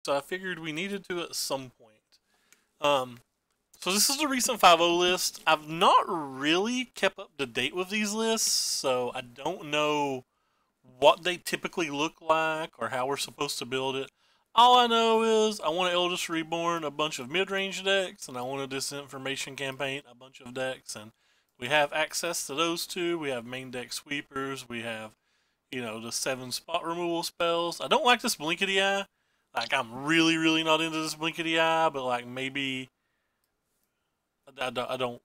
so I figured we needed to at some point. Um, so this is a recent 5.0 list. I've not really kept up to date with these lists, so I don't know what they typically look like or how we're supposed to build it. All I know is I want to Eldest Reborn a bunch of mid-range decks, and I want to Disinformation Campaign a bunch of decks, and we have access to those two. We have main deck sweepers. We have, the 7 spot removal spells. I don't like this Blinkety Eye. Like, I'm really, really not into this Blinkety Eye, but like maybe I don't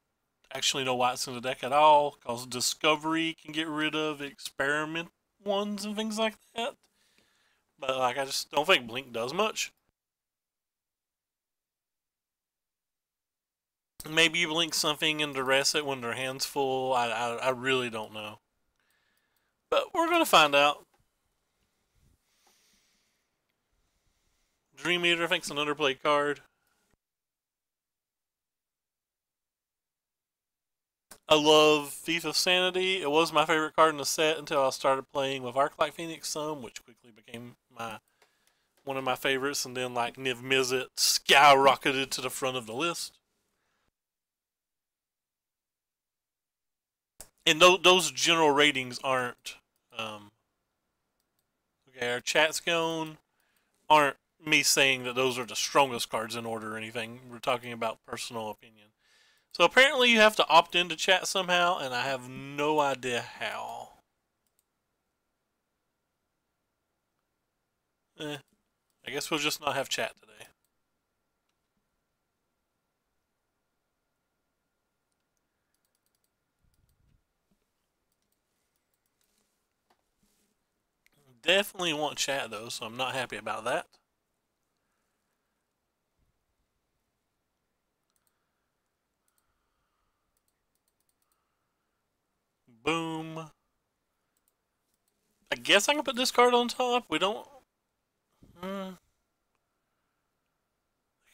actually know why it's in the deck at all, because Discovery can get rid of experiment ones and things like that. But like, I just don't think Blink does much. Maybe you blink something and duress it when their hand's full. I really don't know. But we're gonna find out. Dream Eater, I think's an underplayed card. I love Thief of Sanity. It was my favorite card in the set until I started playing with Arclight Phoenix some, which quickly became my one of my favorites, and then like Niv Mizzet skyrocketed to the front of the list. And those general ratings aren't okay. Our chat's going aren't me saying that those are the strongest cards in order or anything. We're talking about personal opinion. So apparently you have to opt into chat somehow, and I have no idea how. I guess we'll just not have chat today. Definitely want chat though, so I'm not happy about that. Boom. I guess I can put this card on top. We don't. I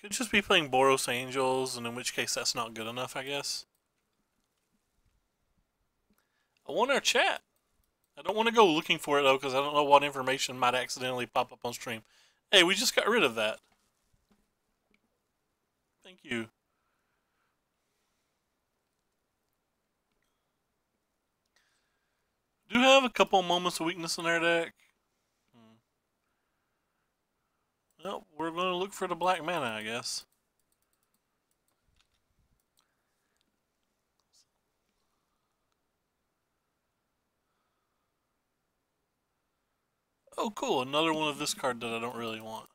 could just be playing Boros Angels, and in which case that's not good enough, I guess. I want our chat. I don't want to go looking for it though, because I don't know what information might accidentally pop up on stream. Hey, we just got rid of that. Thank you. Do have a couple moments of weakness in our deck. Well, we're going to look for the black mana, I guess. Oh, cool. Another one of this card that I don't really want.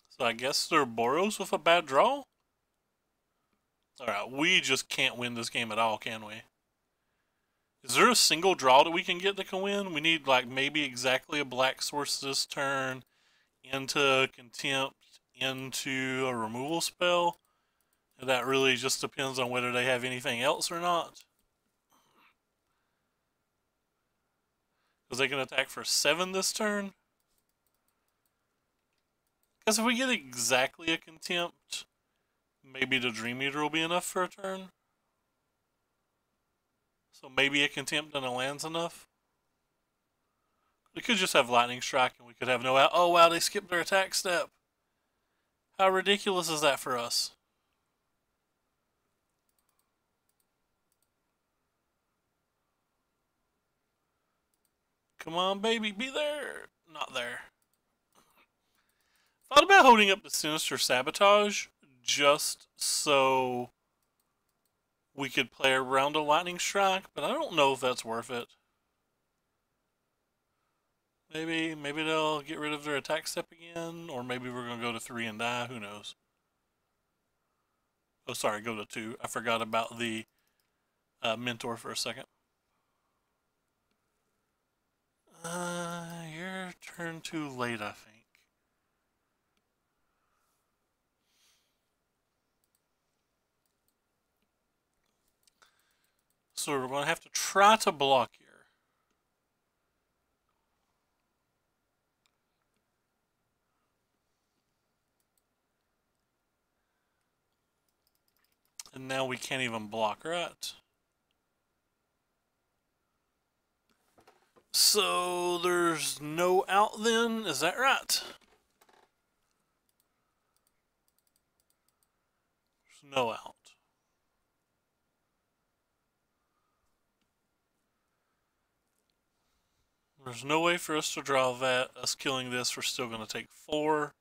So I guess they're Boros with a bad draw? Alright, we just can't win this game at all, can we? Is there a single draw that we can get that can win? We need, like, maybe exactly a black source this turn, into Contempt, into a removal spell. And that really just depends on whether they have anything else or not. Because they can attack for 7 this turn. Because if we get exactly a Contempt, maybe the Dream Eater will be enough for a turn. So maybe a Contempt and a land's enough. We could just have Lightning Strike and we could have no out. Oh wow, they skipped their attack step. How ridiculous is that for us? Come on, baby, be there. Not there. Thought about holding up the Sinister Sabotage just so we could play around a Lightning Strike, but I don't know if that's worth it. Maybe they'll get rid of their attack step again, or maybe we're gonna go to 3 and die. Who knows? Oh, sorry, go to 2. I forgot about the Mentor for a second. Your turn too late, I think. So we're going to have to try to block here. And now we can't even block, right? So there's no out then, is that right? There's no out. There's no way for us to draw that. Us killing this, we're still going to take 4.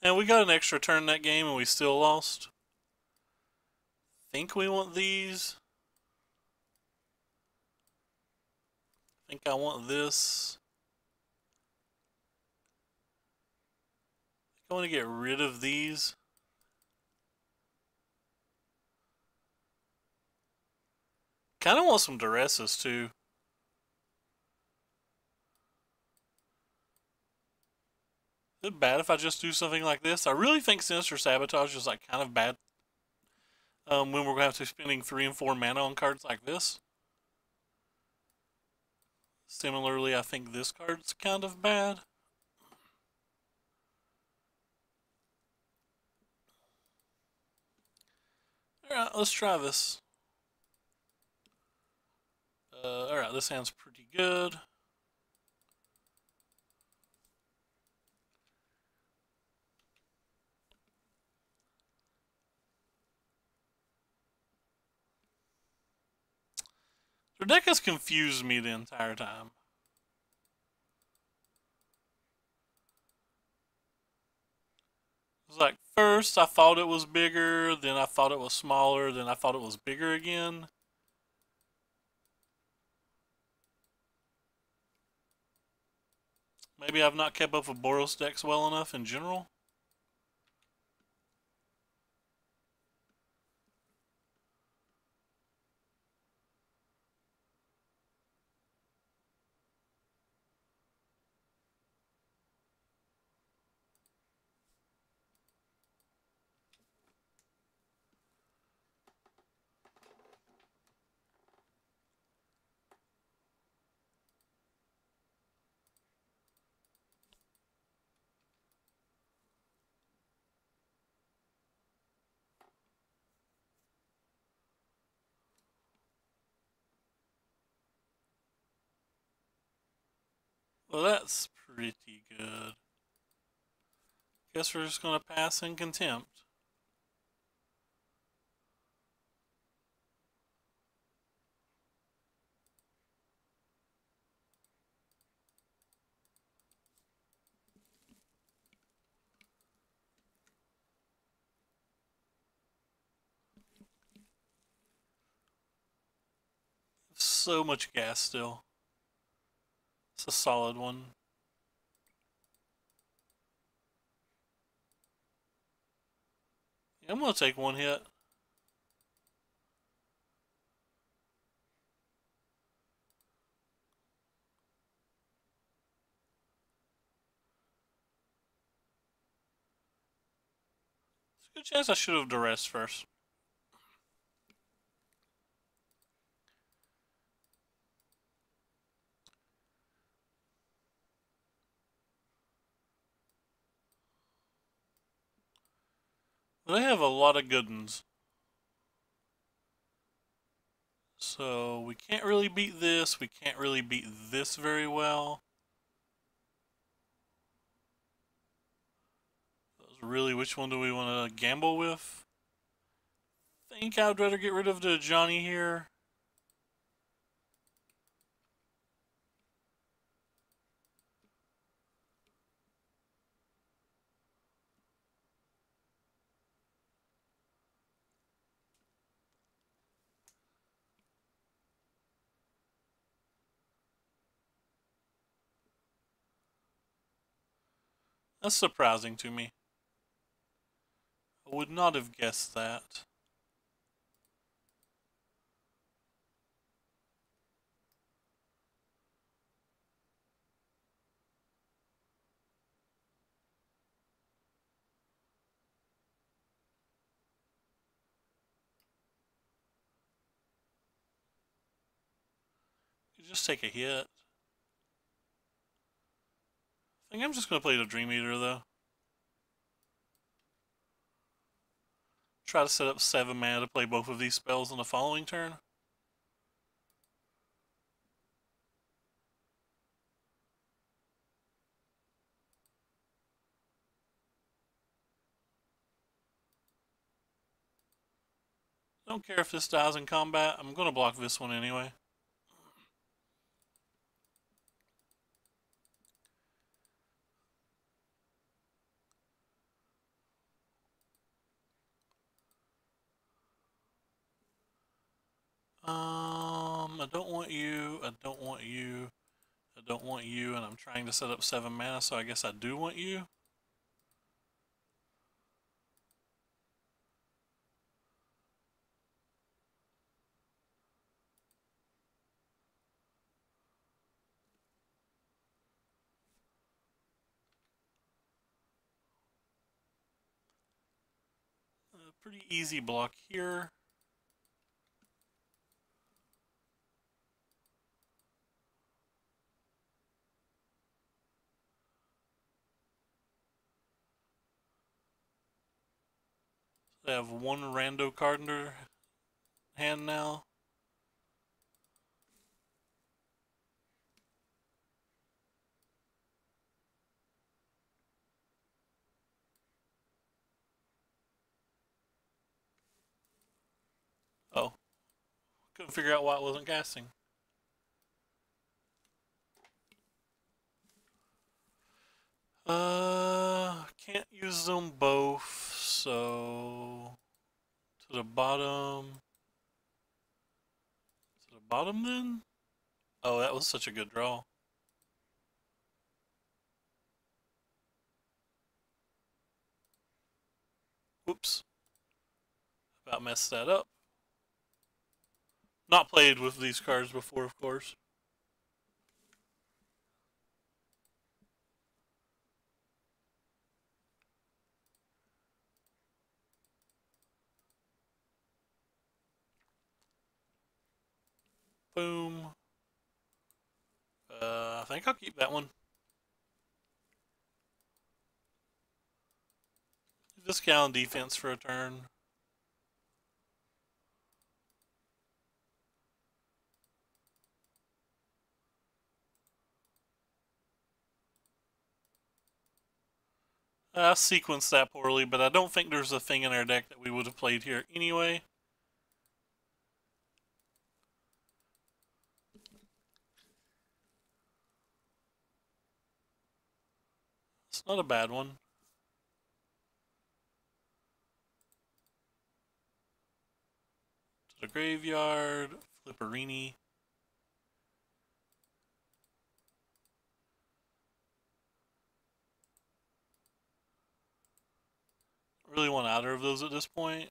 And we got an extra turn that game and we still lost. Think we want these. Think I want this. I want to get rid of these. Kind of want some Duresses too. Is it bad if I just do something like this? I really think Sinister Sabotage is like kind of bad when we're going to have to be spending 3 and 4 mana on cards like this. Similarly, I think this card's kind of bad. Alright, let's try this. Alright, this hand's pretty good. Their deck has confused me the entire time. It's like, first I thought it was bigger, then I thought it was smaller, then I thought it was bigger again. Maybe I've not kept up with Boros decks well enough in general. Well, that's pretty good. Guess we're just going to pass in Contempt. So much gas still. It's a solid one. Yeah, I'm going to take 1 hit. There's a good chance I should have Duress first. They have a lot of good ones. So we can't really beat this. We can't really beat this very well. Really, which one do we want to gamble with? I think I'd rather get rid of the Johnny here. That's surprising to me. I would not have guessed that. You just take a hit. I think I'm just going to play the Dream Eater, though. Try to set up 7 mana to play both of these spells on the following turn. Don't care if this dies in combat. I'm going to block this one anyway. I don't want you, I don't want you, I don't want you, and I'm trying to set up 7 mana, so I guess I do want you. Pretty easy block here. They have one rando card in their hand now. Oh. Couldn't figure out why it wasn't casting. Can't use them both, so to the bottom. To the bottom then? Oh, that was such a good draw. Whoops. About messed that up. Not played with these cards before, of course. Boom. I think I'll keep that one. Discount defense for a turn. I sequenced that poorly, but I don't think there's a thing in our deck that we would have played here anyway. It's not a bad one. To the graveyard, Flipperini. Really want either of those at this point.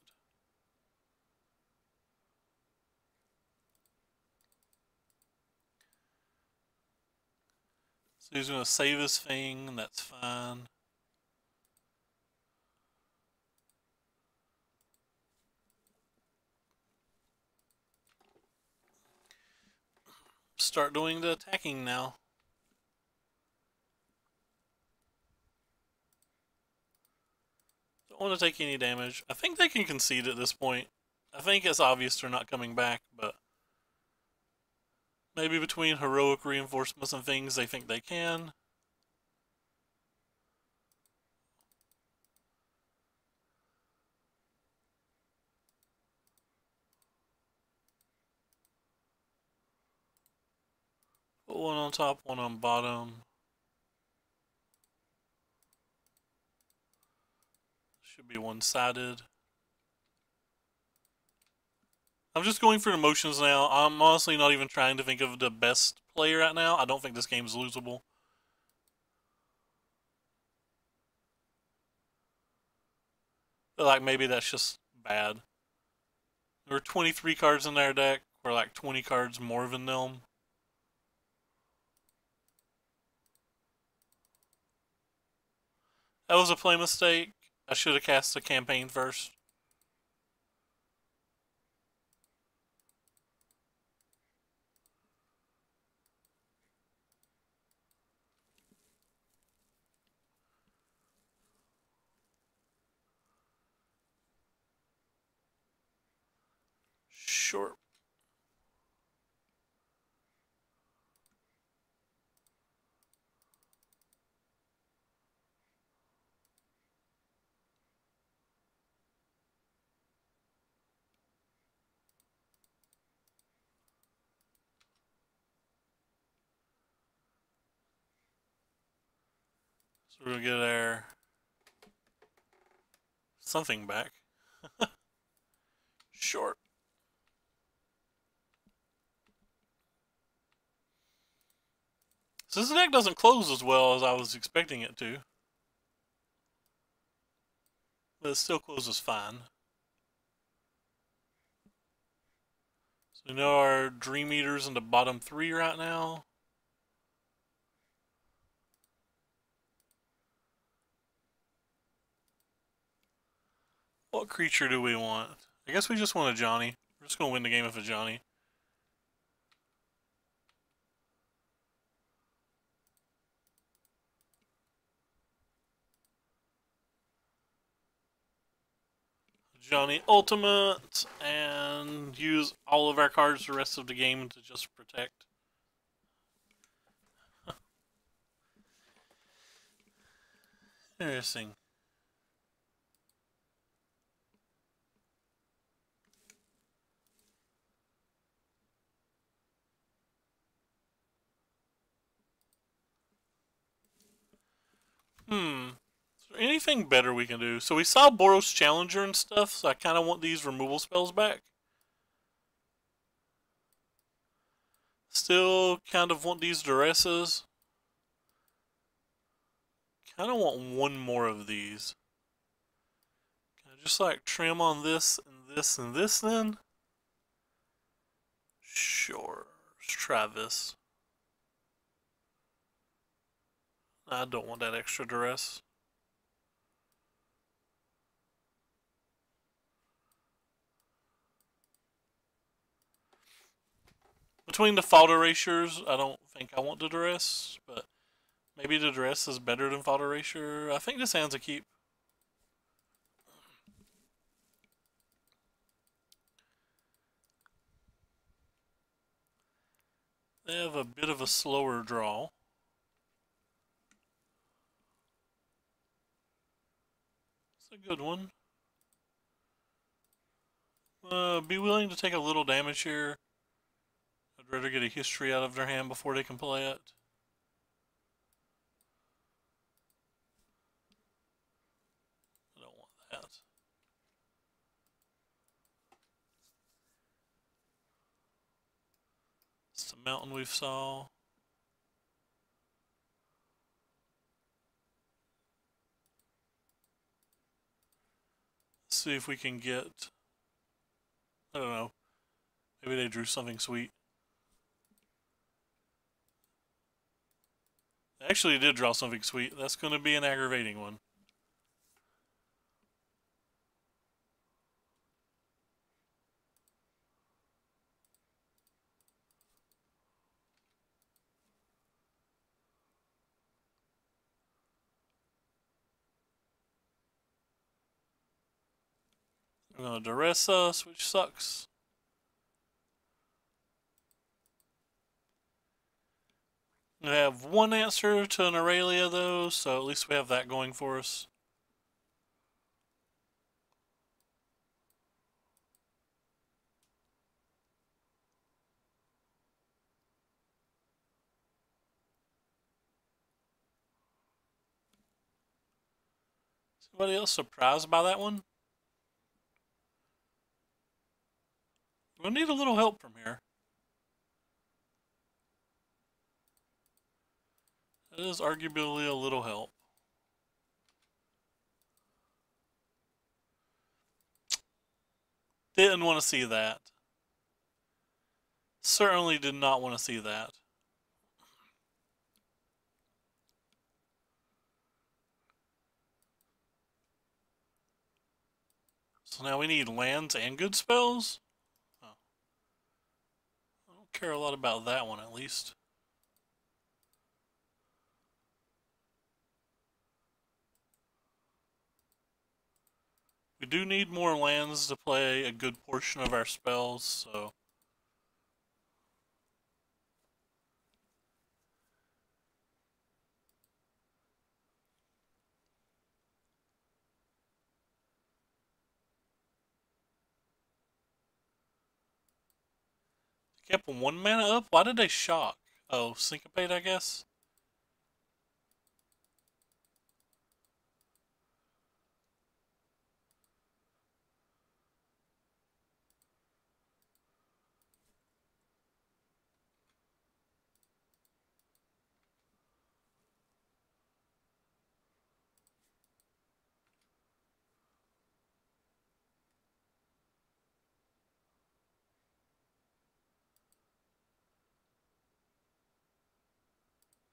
So he's going to save his thing, and that's fine. Start doing the attacking now. Don't want to take any damage. I think they can concede at this point. I think it's obvious they're not coming back, but maybe between heroic reinforcements and things, they think they can. Put one on top, one on bottom. Should be one-sided. I'm just going for emotions now. I'm honestly not even trying to think of the best play right now. I don't think this game's losable. But like maybe that's just bad. There were 23 cards in their deck. We're like 20 cards more than them. That was a play mistake. I should have cast the campaign first. short. So we'll get our something back. Short. So this deck doesn't close as well as I was expecting it to. But it still closes fine. So we know our Dream Eater's in the bottom 3 right now. What creature do we want? I guess we just want a Johnny. We're just going to win the game with a Johnny. Johnny Ultimate, and use all of our cards the rest of the game to just protect. Interesting. Is there anything better we can do? So we saw Boros Challenger and stuff, so I kind of want these removal spells back. Still kind of want these Duresses. Kind of want one more of these. Can I just like trim on this and this and this then? Sure. Let's try this. I don't want that extra Duress. Between the fault erasures, I don't think I want the Duress, but maybe the Duress is better than fault erasure. I think this hand's a keep. They have a bit of a slower draw. It's a good one. Be willing to take a little damage here. I'd rather get a history out of their hand before they can play it. I don't want that. It's the mountain we saw. Let's see if we can get... I don't know. Maybe they drew something sweet. They actually did draw something sweet. That's going to be an aggravating one. I'm going to duress us, which sucks. We have one answer to an Aurelia, though, so at least we have that going for us. Anybody else surprised by that one? We'll need a little help from here. It is arguably a little help. Didn't want to see that. Certainly did not want to see that. So now we need lands and good spells? Oh. I don't care a lot about that one, at least. We do need more lands to play a good portion of our spells, so... Kept 1 mana up? Why did they shock? Oh, Syncopate, I guess?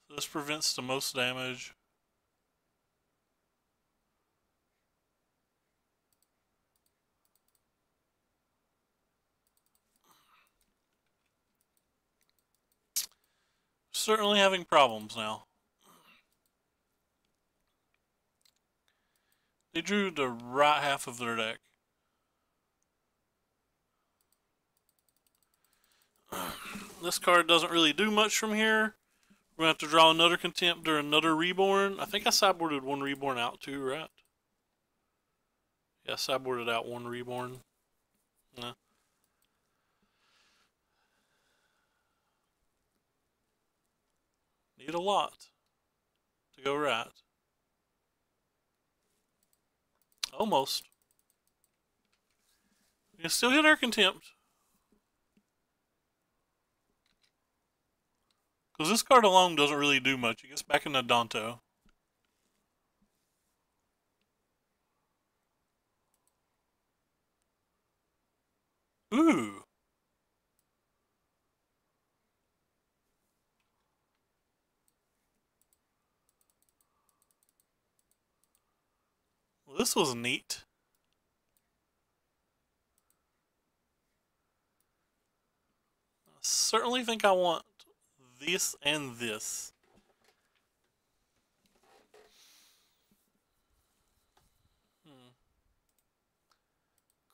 So this prevents the most damage. Certainly having problems now. They drew the right half of their deck. This card doesn't really do much from here. We're going to have to draw another Contempt or another Reborn. I think I sideboarded 1 Reborn out too, right? Yeah, I sideboarded out 1 Reborn. Yeah. Need a lot to go right. Almost. We can still hit our Contempt. Because this card alone doesn't really do much. It gets back into Danto. Ooh. Well, this was neat. I certainly think I want this and this.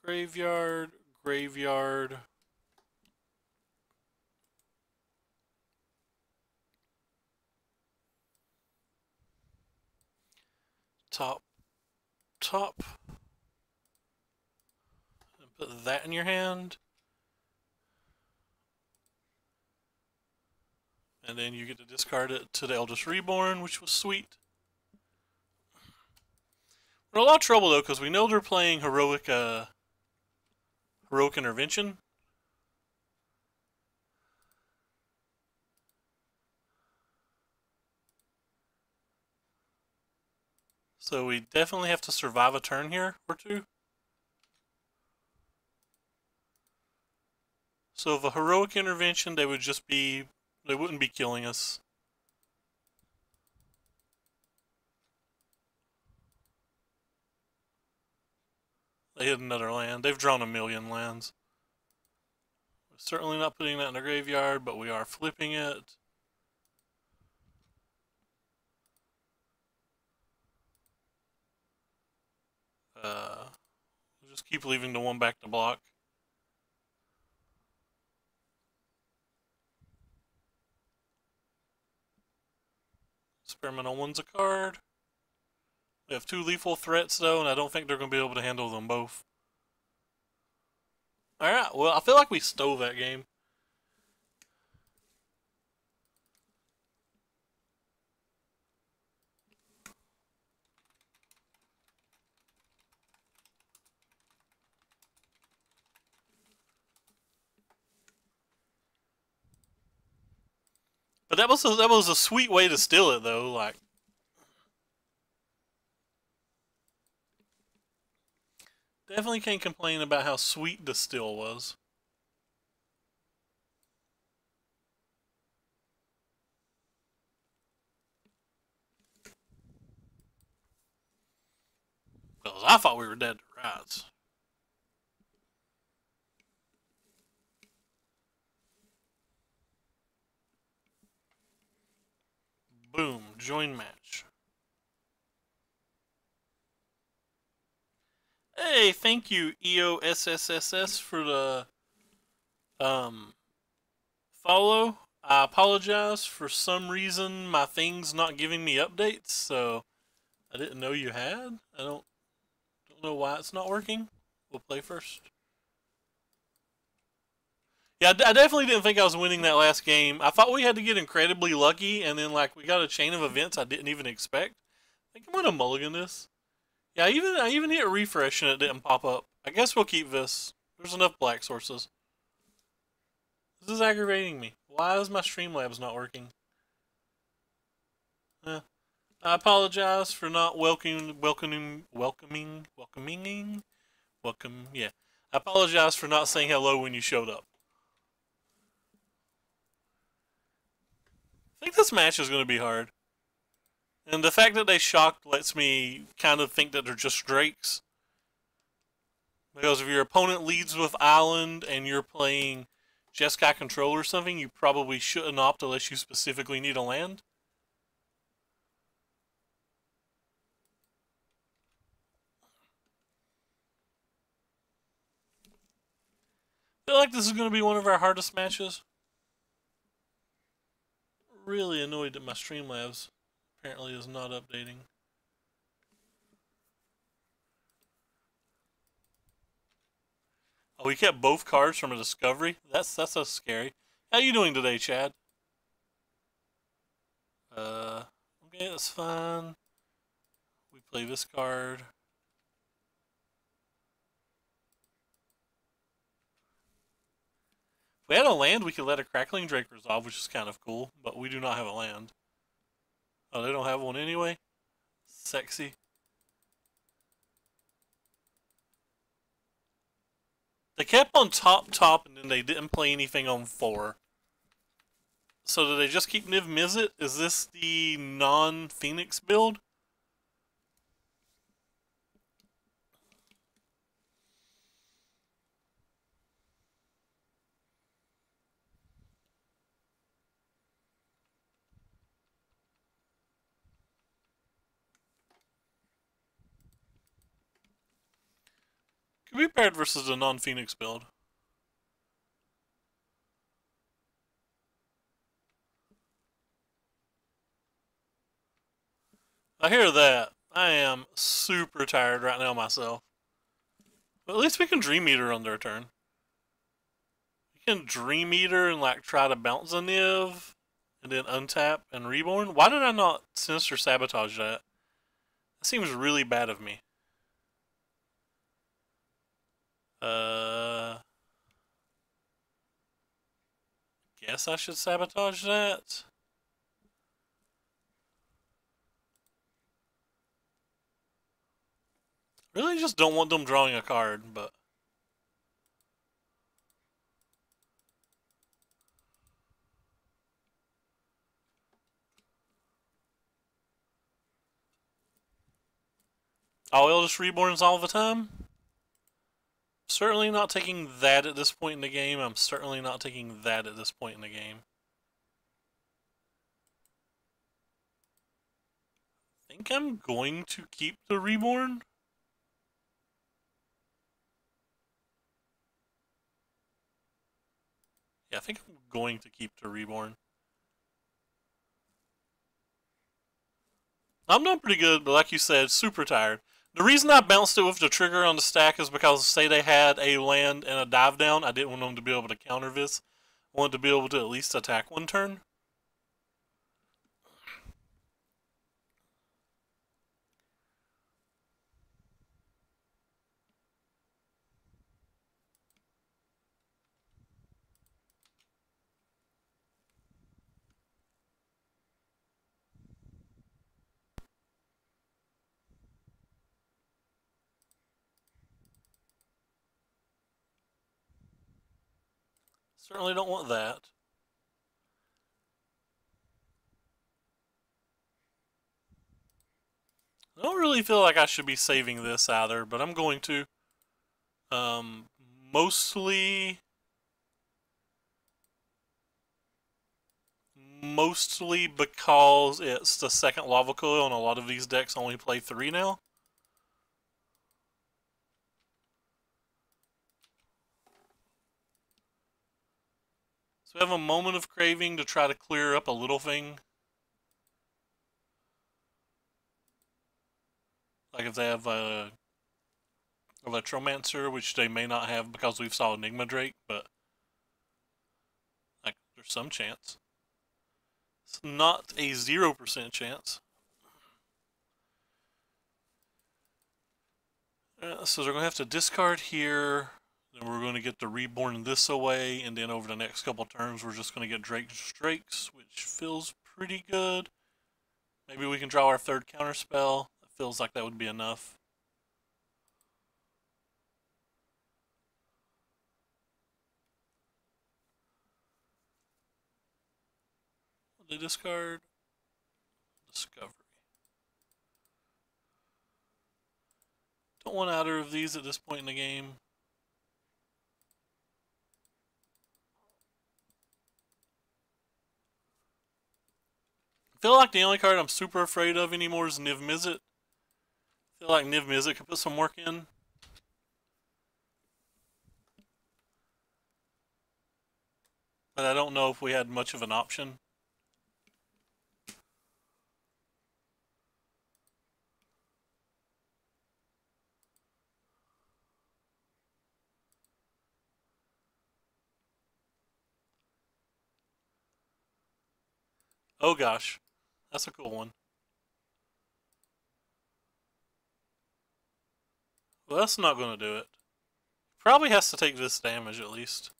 Graveyard, graveyard. Top, top. And put that in your hand. And then you get to discard it to the Eldest Reborn, which was sweet. We're in a lot of trouble though, because we know they're playing Heroic Intervention. So we definitely have to survive a turn here or two. So if a Heroic Intervention, they wouldn't be killing us. They hit another land. They've drawn 1,000,000 lands. We're certainly not putting that in the graveyard, but we are flipping it. We'll just keep leaving the 1 back to block. Experimental 1's a card. We have 2 lethal threats though, and I don't think they're going to be able to handle them both. Alright, well, I feel like we stole that game. But that was a sweet way to steal it though, like. Definitely can't complain about how sweet the steal was. Because I thought we were dead to rights. Boom, join match. Hey, thank you, EOSSSS, for the um follow. I apologize. For some reason, my thing's not giving me updates, so I didn't know you had. I don't know why it's not working. We'll play first. Yeah, I definitely didn't think I was winning that last game. I thought we had to get incredibly lucky, and then like we got a chain of events I didn't even expect. I think I'm gonna mulligan this. Yeah, I even hit refresh and it didn't pop up. I guess we'll keep this. There's enough black sources. This is aggravating me. Why is my Streamlabs not working? Eh. I apologize for not yeah. I apologize for not saying hello when you showed up. I think this match is going to be hard. And the fact that they shocked lets me kind of think that they're just Drakes. Because if your opponent leads with Island and you're playing Jeskai Control or something, you probably shouldn't opt unless you specifically need a land. I feel like this is going to be one of our hardest matches. Really annoyed that my Streamlabs apparently is not updating. Oh, we kept both cards from a discovery? That's so scary. How you doing today, Chad? Okay, that's fine. We play this card. If we had a land, we could let a Crackling Drake resolve, which is kind of cool, but we do not have a land. Oh, they don't have one anyway? Sexy. They kept on top, and then they didn't play anything on 4. So do they just keep Niv Mizzet? Is this the non-Phoenix build? Could be paired versus a non-Phoenix build. I hear that. I am super tired right now myself. But at least we can Dream Eater on their turn. We can Dream Eater and like try to bounce a Niv and then untap and reborn. Why did I not Sinister Sabotage that? That seems really bad of me. Guess I should sabotage that. Really just don't want them drawing a card, but... Oh, Eldest Reborns all the time? Certainly not taking that at this point in the game. I'm certainly not taking that at this point in the game. I think I'm going to keep the Reborn. Yeah, I think I'm going to keep the Reborn. I'm doing pretty good, but like you said, super tired. The reason I bounced it with the trigger on the stack is because, say they had a land and a dive down, I didn't want them to be able to counter this. I wanted to be able to at least attack one turn. Certainly don't want that. I don't really feel like I should be saving this either, but I'm going to. Um, mostly because it's the second Lava Coil and a lot of these decks only play 3 now. So we have a moment of craving to try to clear up a little thing. Like if they have a Electromancer, which they may not have because we've saw Enigma Drake, but like there's some chance. It's not a 0% chance. So they're going to have to discard here. Then we're going to get the Reborn this away, and then over the next couple turns, we're just going to get Drakes, which feels pretty good. Maybe we can draw our third counterspell. It feels like that would be enough. They discard Discovery. Don't want either of these at this point in the game. I feel like the only card I'm super afraid of anymore is Niv Mizzet. I feel like Niv Mizzet could put some work in. But I don't know if we had much of an option. Oh gosh, that's a cool one. Well, that's not going to do it. Probably has to take this damage at least.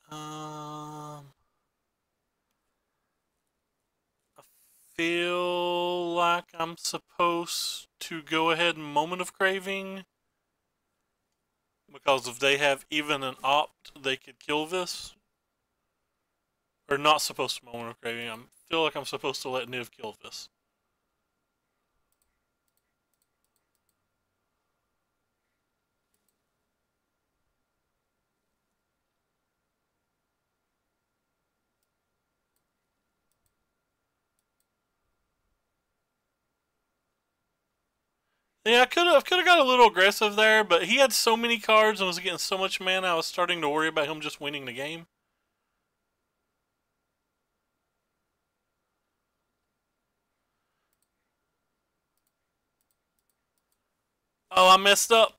I feel like I'm supposed to go ahead and Moment of Craving. Because if they have even an opt, they could kill this. Or not supposed to Moment of Craving. I feel like I'm supposed to let Niv kill this. Yeah, I could have got a little aggressive there, but he had so many cards and was getting so much mana, I was starting to worry about him just winning the game. Oh, I messed up.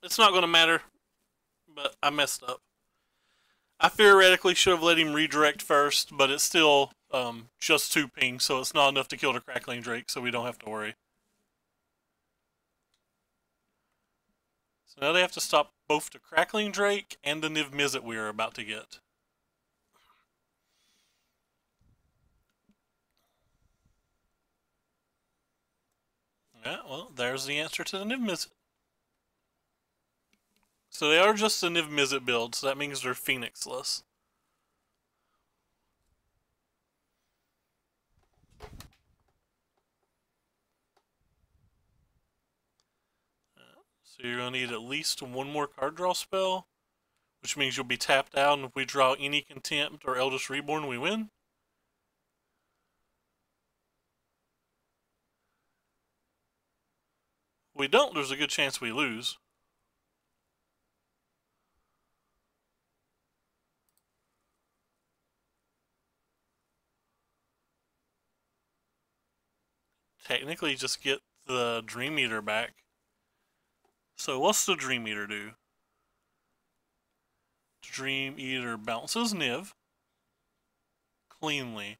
It's not going to matter, but I messed up. I theoretically should have let him redirect first, but it's still just 2 ping, so it's not enough to kill the Crackling Drake, so we don't have to worry. So now they have to stop both the Crackling Drake and the Niv Mizzet we are about to get. Yeah, well, there's the answer to the Niv Mizzet. So they are just a Niv Mizzet build, so that means they're Phoenixless. So you're going to need at least one more card draw spell, which means you'll be tapped out, and if we draw any Contempt or Eldest Reborn, we win. If we don't, there's a good chance we lose. Technically, just get the Dream Eater back. So what's the Dream Eater do? Dream Eater bounces Niv cleanly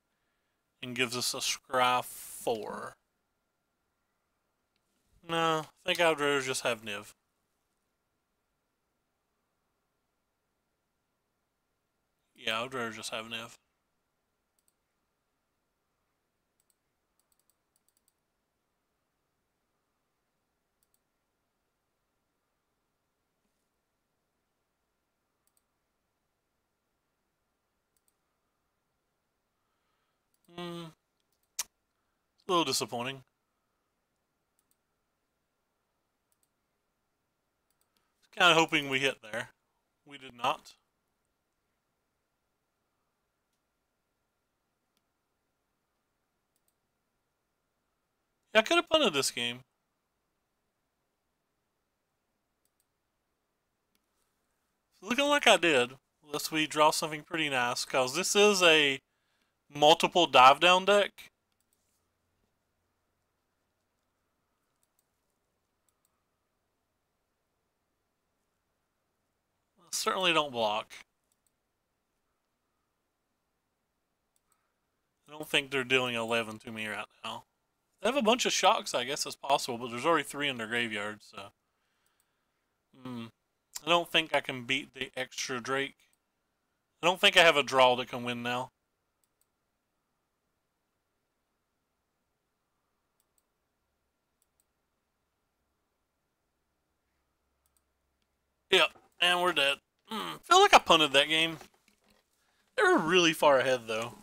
and gives us a Scry 4. No, I think I'd rather just have Niv. Yeah, I'd rather just have Niv. A little disappointing. Kind of hoping we hit there. We did not. Yeah, I could have punted this game. Looking like I did. Unless we draw something pretty nice, because this is a multiple dive down deck. Certainly don't block. I don't think they're dealing 11 to me right now. They have a bunch of shocks, I guess it's possible, but there's already 3 in their graveyard, so. I don't think I can beat the extra Drake. I don't think I have a draw that can win now. Yep, and we're dead. Feel like I punted that game. They were really far ahead, though.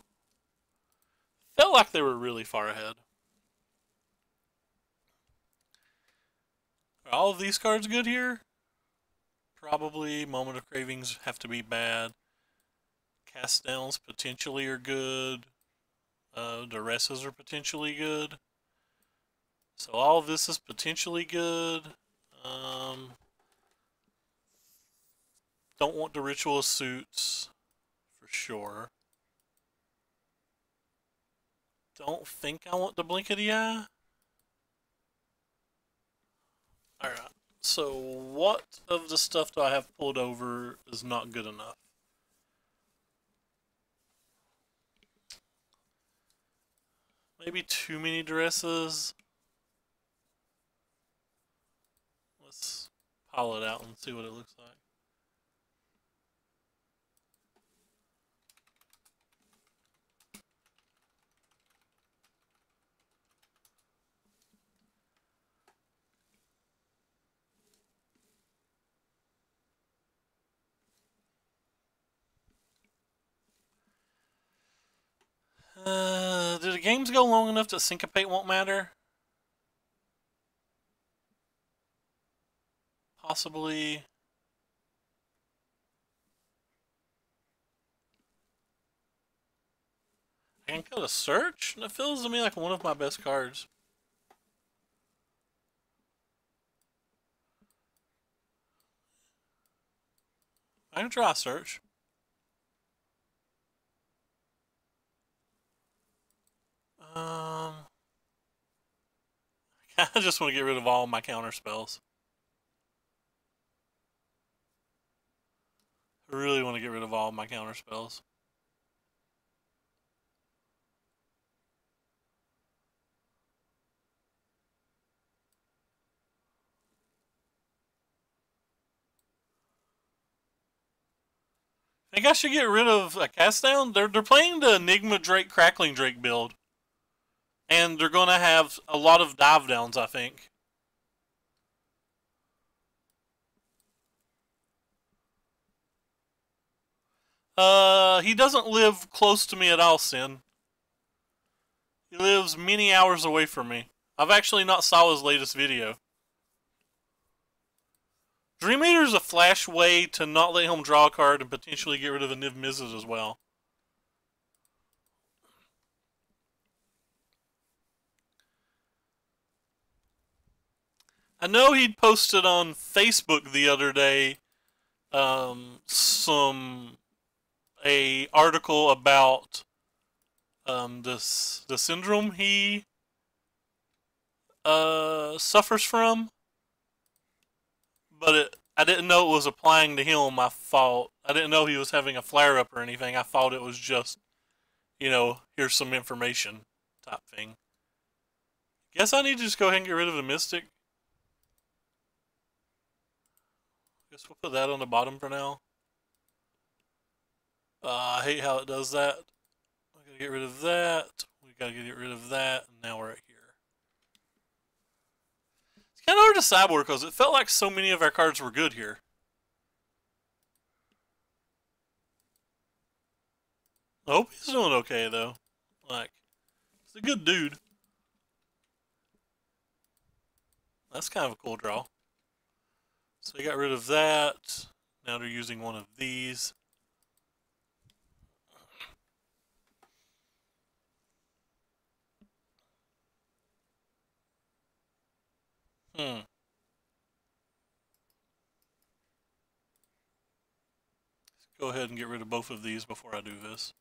Felt like they were really far ahead. Are all of these cards good here? Probably. Moment of Cravings have to be bad. Cast Downs potentially are good. Duresses are potentially good. So all of this is potentially good. Don't want the Ritual Suits for sure. Don't think I want the Blinkety Eye. Alright, so what of the stuff that I have pulled over is not good enough? Maybe too many Duresses. Let's pile it out and see what it looks like. Do the games go long enough that Syncopate won't matter? Possibly. I can go to Search, and it feels to me like one of my best cards. I can try Search. I just want to get rid of all my counter spells. I really want to get rid of all my counter spells. I think I should get rid of a cast down. They're playing the Enigma Drake Crackling Drake build. And they're gonna have a lot of dive downs, I think. He doesn't live close to me at all, Sin. He lives many hours away from me. I've actually not saw his latest video. Dream Eater is a flash way to not let him draw a card and potentially get rid of the Niv Mizzet as well. I know he'd posted on Facebook the other day a article about the syndrome he suffers from, but I didn't know it was applying to him. I didn't know he was having a flare up or anything. I thought it was just, here's some information type thing. Guess I need to just go ahead and get rid of the Mystic. Guess we'll put that on the bottom for now. I hate how it does that. We gotta get rid of that. We gotta get rid of that, and now we're at here. It's kind of hard to sideboard because it felt like so many of our cards were good here. I hope he's doing okay though. Like, he's a good dude. That's kind of a cool draw. So they got rid of that. Now they're using one of these. go ahead and get rid of both of these before I do this.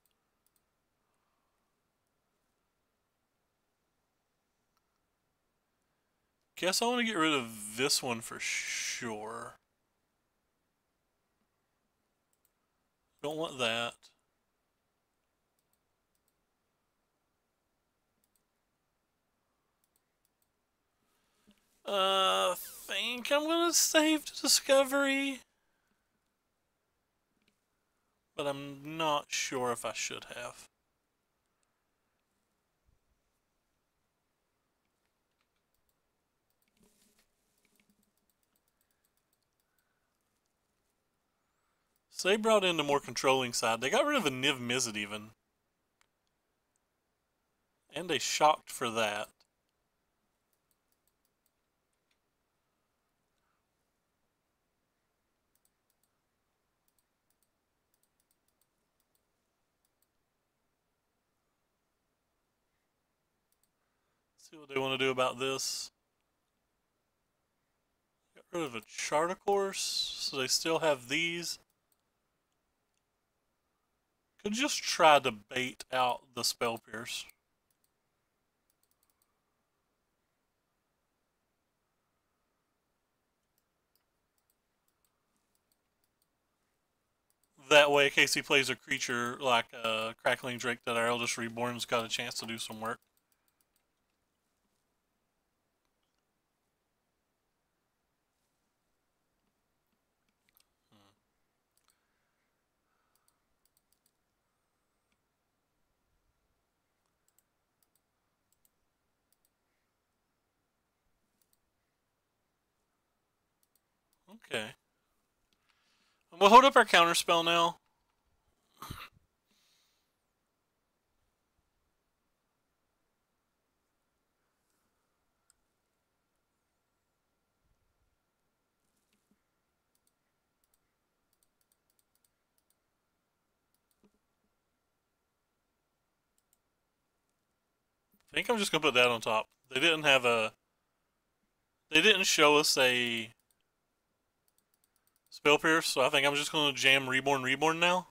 Guess I want to get rid of this one for sure. Don't want that. Think I'm gonna save the discovery, but I'm not sure if I should have. So they brought in the more controlling side. They got rid of a Niv Mizzet even. And they shocked for that. Let's see what they want to do about this. Got rid of a Charter Course, so they still have these. Could just try to bait out the Spell Pierce. That way, in case he plays a creature like a Crackling Drake, that our Eldest Reborn's got a chance to do some work. Okay. We'll hold up our counterspell now. I think I'm just gonna put that on top. They didn't have a... They didn't show us a Spell Pierce, so I think I'm just gonna jam Reborn now.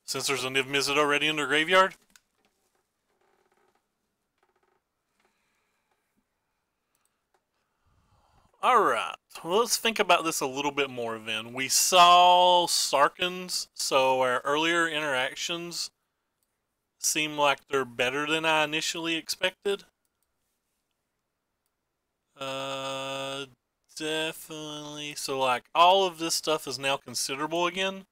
Since there's a Niv Mizzet already in their graveyard. Alright, well, let's think about this a little bit more then. We saw Sarkhan's, so our earlier interactions seem like they're better than I initially expected. Definitely. So, like, all of this stuff is now considerable again.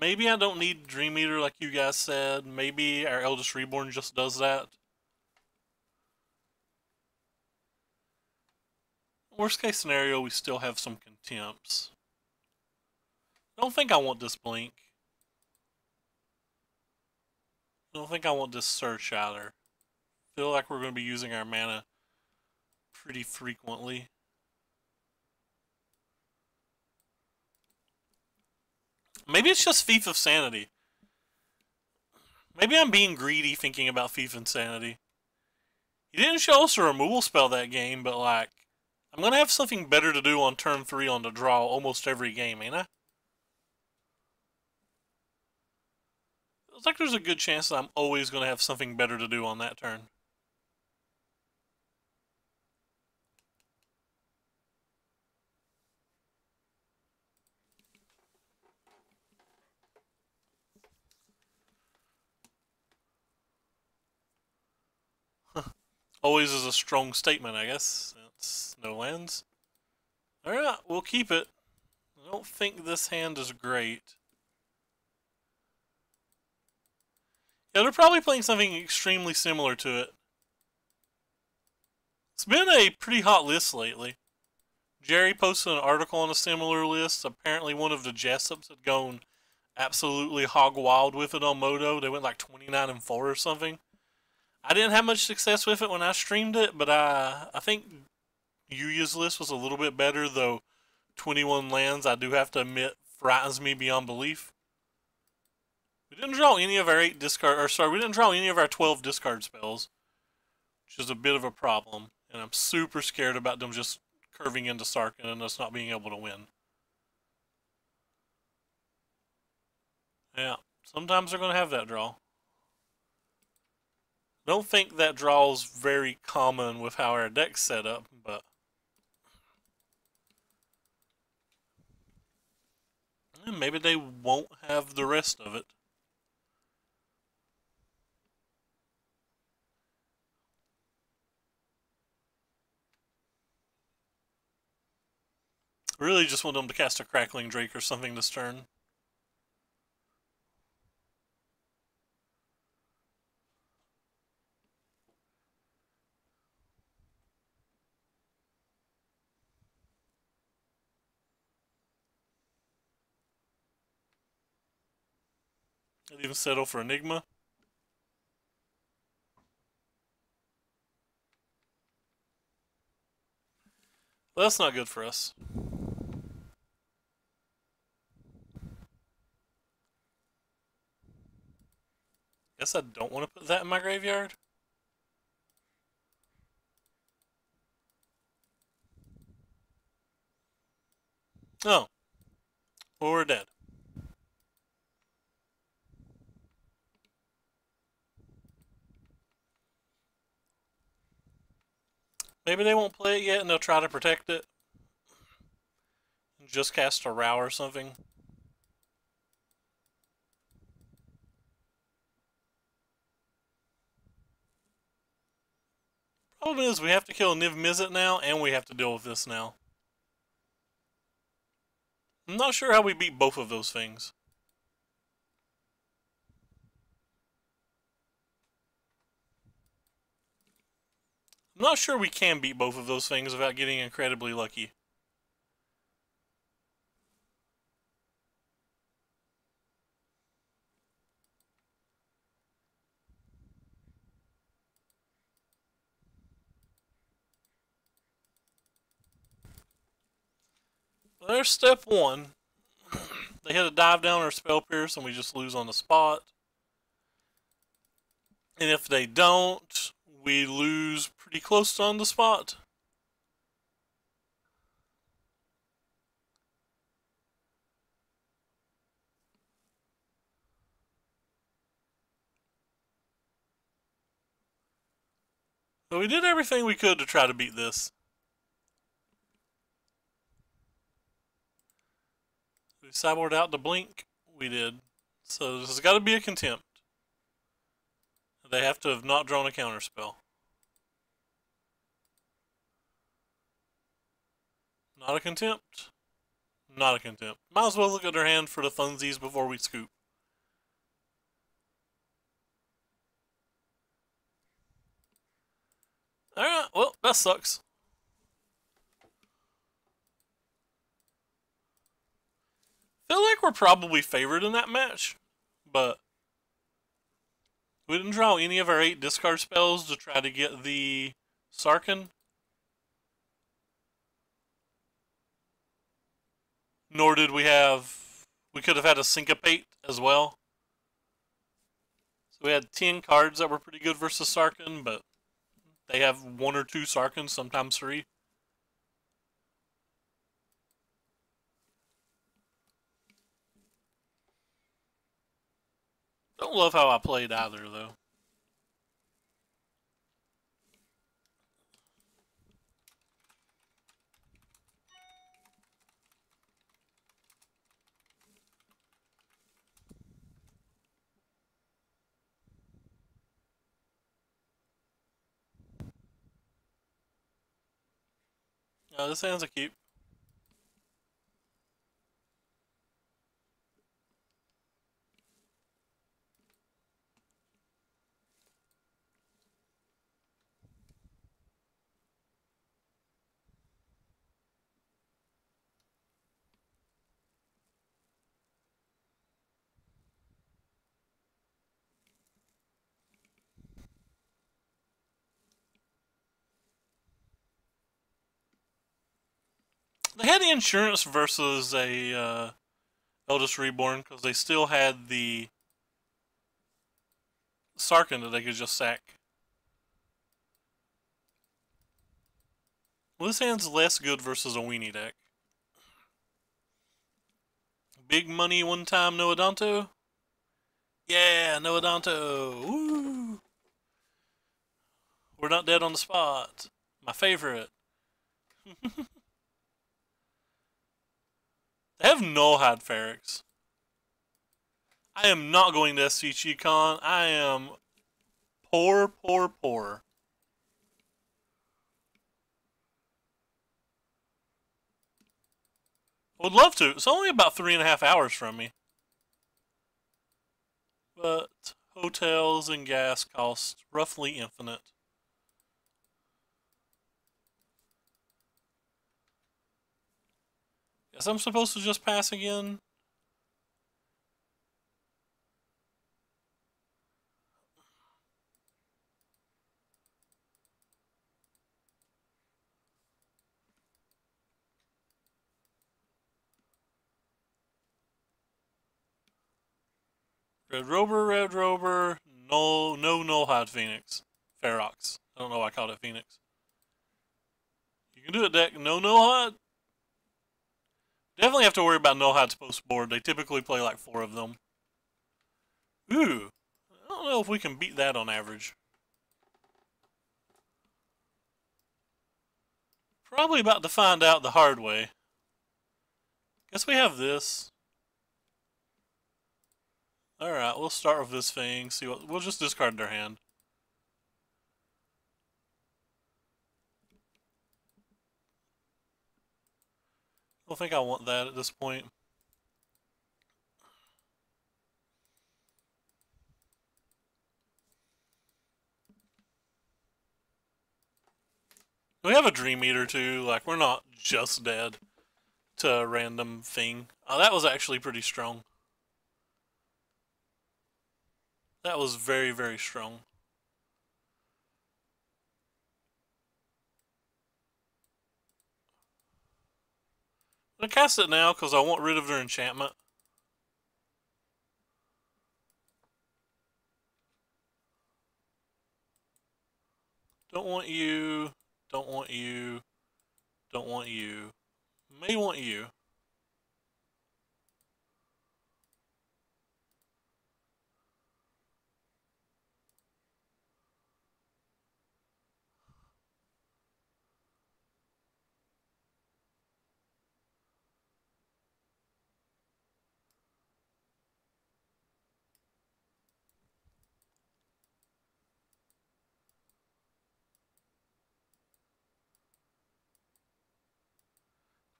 Maybe I don't need Dream Eater like you guys said. Maybe our Eldest Reborn just does that. Worst case scenario, we still have some contempts. I don't think I want this Blink. I don't think I want this Search either. I feel like we're going to be using our mana pretty frequently. Maybe it's just Thief of Sanity. Maybe I'm being greedy thinking about Thief of Sanity. He didn't show us a removal spell that game, but like, I'm going to have something better to do on turn 3 on the draw almost every game, ain't I? It's like there's a good chance that I'm always going to have something better to do on that turn. Always is a strong statement, I guess. It's no lands. Alright, we'll keep it. I don't think this hand is great. Yeah, they're probably playing something extremely similar to it. It's been a pretty hot list lately. Jerry posted an article on a similar list. Apparently one of the Jessups had gone absolutely hog wild with it on Moto. They went like 29-4 or something. I didn't have much success with it when I streamed it, but I think Yuya's list was a little bit better, though 21 lands, I do have to admit, frightens me beyond belief. We didn't draw any of our 8 discard, or sorry, we didn't draw any of our 12 discard spells, which is a bit of a problem, and I'm super scared about them just curving into Sarkhan and us not being able to win. Yeah, sometimes they're going to have that draw. Don't think that draw is very common with how our deck's set up, but maybe they won't have the rest of it. Really just want them to cast a Crackling Drake or something this turn. I'd even settle for Enigma. Well, that's not good for us. Guess I don't want to put that in my graveyard. Oh. Well, we're dead. Maybe they won't play it yet and they'll try to protect it. And just cast a Row or something. Problem is we have to kill Niv Mizzet now and we have to deal with this now. I'm not sure how we beat both of those things. I'm not sure we can beat both of those things without getting incredibly lucky. There's step one. They hit a dive down or spell pierce and we just lose on the spot. And if they don't, we lose pretty close to on the spot. So we did everything we could to try to beat this. We sideboard out the blink. We did. So this has got to be a contempt. They have to have not drawn a counterspell. Not a contempt. Not a contempt. Might as well look at their hand for the funsies before we scoop. Alright, well, that sucks. Feel like we're probably favored in that match, but we didn't draw any of our 8 discard spells to try to get the Sarkhan. Nor did we have... We could have had a Syncopate as well. So we had 10 cards that were pretty good versus Sarkhan, but they have 1 or 2 Sarkhans, sometimes 3. Don't love how I played either, though. This hand's a keep. They had the insurance versus a Eldest Reborn because they still had the Sarkhan that they could just sack. Well, this hand's less good versus a weenie deck. Big money one time, no Adanto. Yeah, Noadonto. Woo! We're not dead on the spot. My favorite. They have Nullhide Ferrex. I am not going to SCG Con. I am poor, poor, poor. I would love to. It's only about 3.5 hours from me. But hotels and gas cost roughly infinite. Guess I'm supposed to just pass again? Red Rover, no Nullhide Phoenix. Ferox. I don't know why I called it Phoenix. You can do it, deck. No Nullhide? Definitely have to worry about Nullhides post board. They typically play like 4 of them. Ooh. I don't know if we can beat that on average. Probably about to find out the hard way. Guess we have this. Alright, we'll start with this thing. See what we'll just discard their hand. I don't think I want that at this point. We have a Dream Eater too, like we're not just dead to a random thing. Oh, that was actually pretty strong. That was very, very strong. I'm gonna cast it now because I want rid of their enchantment. Don't want you. Don't want you. Don't want you. May want you.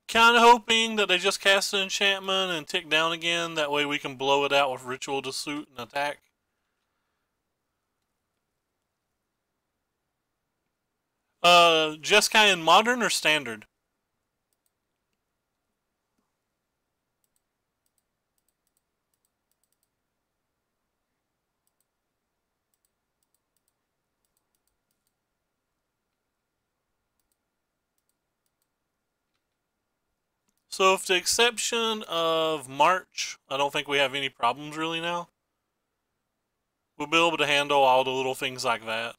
Kind of hoping that they just cast an enchantment and tick down again. That way we can blow it out with Ritual to suit and attack. Jeskai in modern or standard? So, with the exception of March, I don't think we have any problems really now. We'll be able to handle all the little things like that.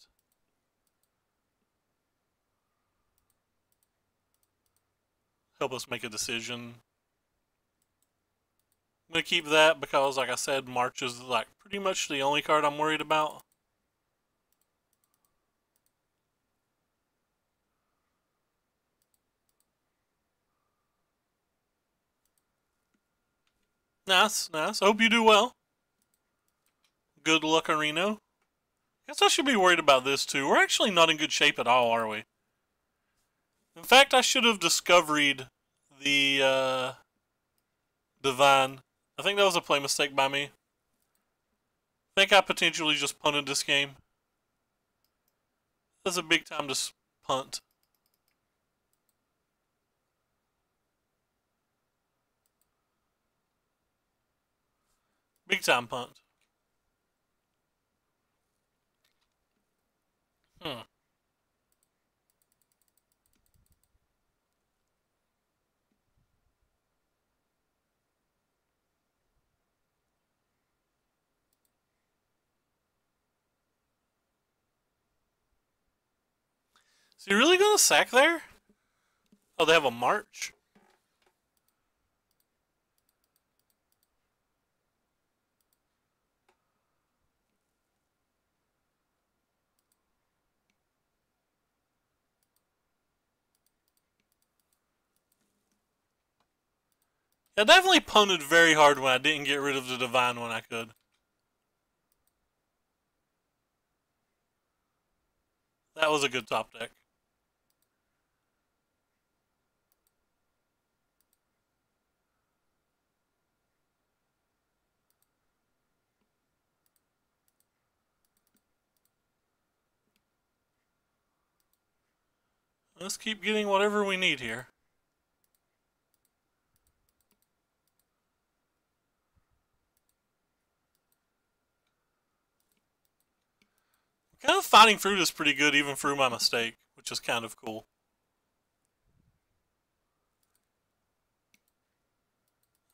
Help us make a decision. I'm going to keep that because, like I said, March is like pretty much the only card I'm worried about. Nice, nice. I hope you do well. Good luck, Areno. Guess I should be worried about this too. We're actually not in good shape at all, are we? In fact, I should have discovered the Divine. I think that was a play mistake by me. I think I potentially just punted this game. That's a big time to punt. Big time punt. Hmm. Is he really going to sack there? Oh, they have a march? I definitely punted very hard when I didn't get rid of the Divine when I could. That was a good top deck. Let's keep getting whatever we need here. Kind of fighting through this pretty good even through my mistake, which is kind of cool.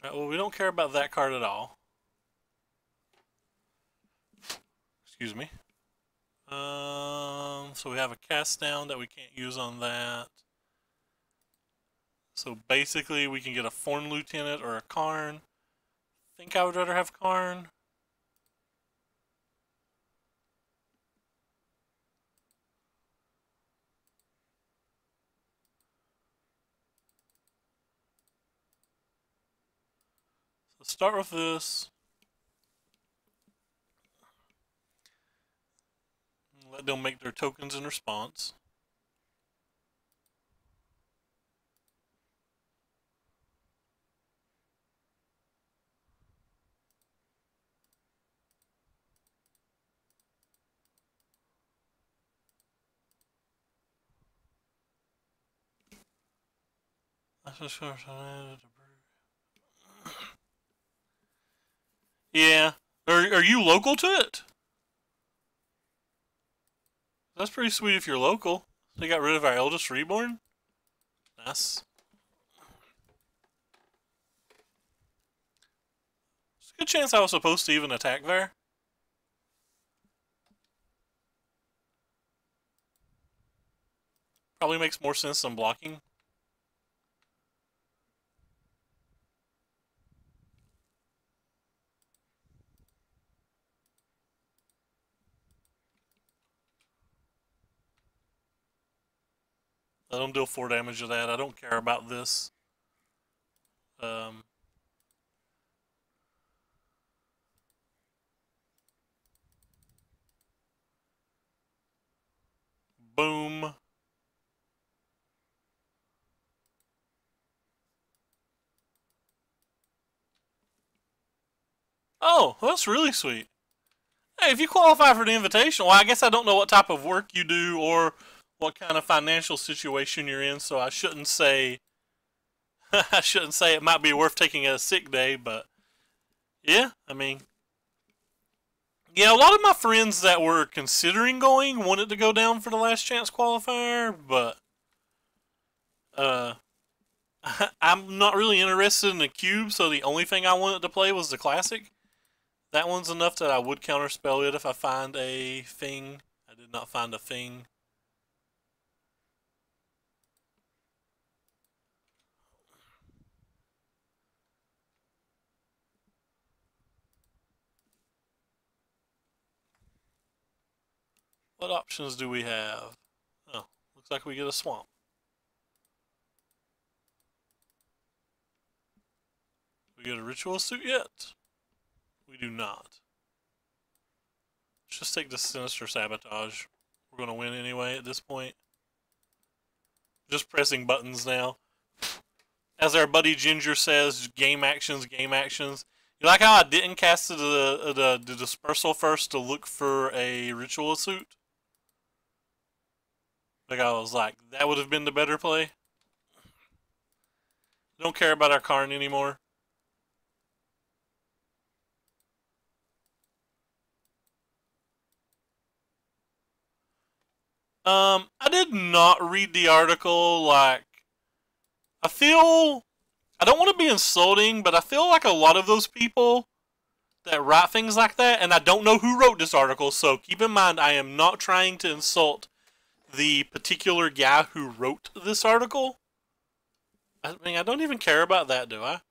Right, well, we don't care about that card at all. Excuse me. So we have a cast down that we can't use on that. So basically we can get a Thorn Lieutenant or a Karn. I think I would rather have Karn. So start with this. Let them make their tokens in response. Yeah. Are you local to it? That's pretty sweet if you're local. They got rid of our Eldest Reborn? Nice. There's a good chance I was supposed to even attack there. Probably makes more sense than blocking. Let them deal 4 damage to that. I don't care about this. Boom. Oh, well, that's really sweet. Hey, if you qualify for the invitation, well, I guess I don't know what type of work you do or what kind of financial situation you're in, so I shouldn't say I shouldn't say it might be worth taking a sick day, but yeah, I mean, yeah, a lot of my friends that were considering going wanted to go down for the last chance qualifier, but I'm not really interested in the cube, so the only thing I wanted to play was the classic. That one's enough that I would counterspell it if I find a thing. I did not find a thing. What options do we have? Oh, looks like we get a swamp. We get a ritual suit yet? We do not. Let's just take the Sinister Sabotage. We're going to win anyway at this point. Just pressing buttons now. As our buddy Ginger says, game actions, game actions. You like how I didn't cast the Dispersal first to look for a ritual suit? Like I was like, that would have been the better play. Don't care about our Karn anymore. I did not read the article. Like, I don't want to be insulting, but I feel like a lot of those people that write things like that, and I don't know who wrote this article, so keep in mind I am not trying to insult the particular guy who wrote this article. I mean, I don't even care about that, do I?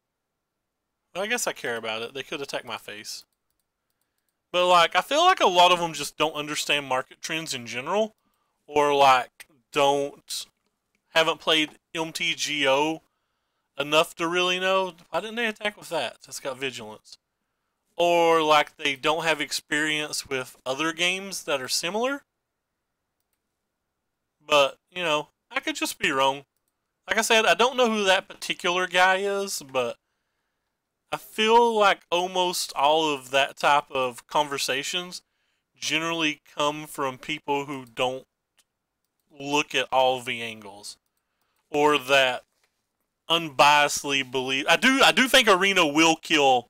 Well, I guess I care about it. They could attack my face. But, like, I feel like a lot of them just don't understand market trends in general, or, like, haven't played MTGO enough to really know. Why didn't they attack with that? It's got vigilance. Or like they don't have experience with other games that are similar. But, you know, I could just be wrong. Like I said, I don't know who that particular guy is, but I feel like almost all of that type of conversations generally come from people who don't look at all the angles, or that unbiasedly believe. I do think Arena will kill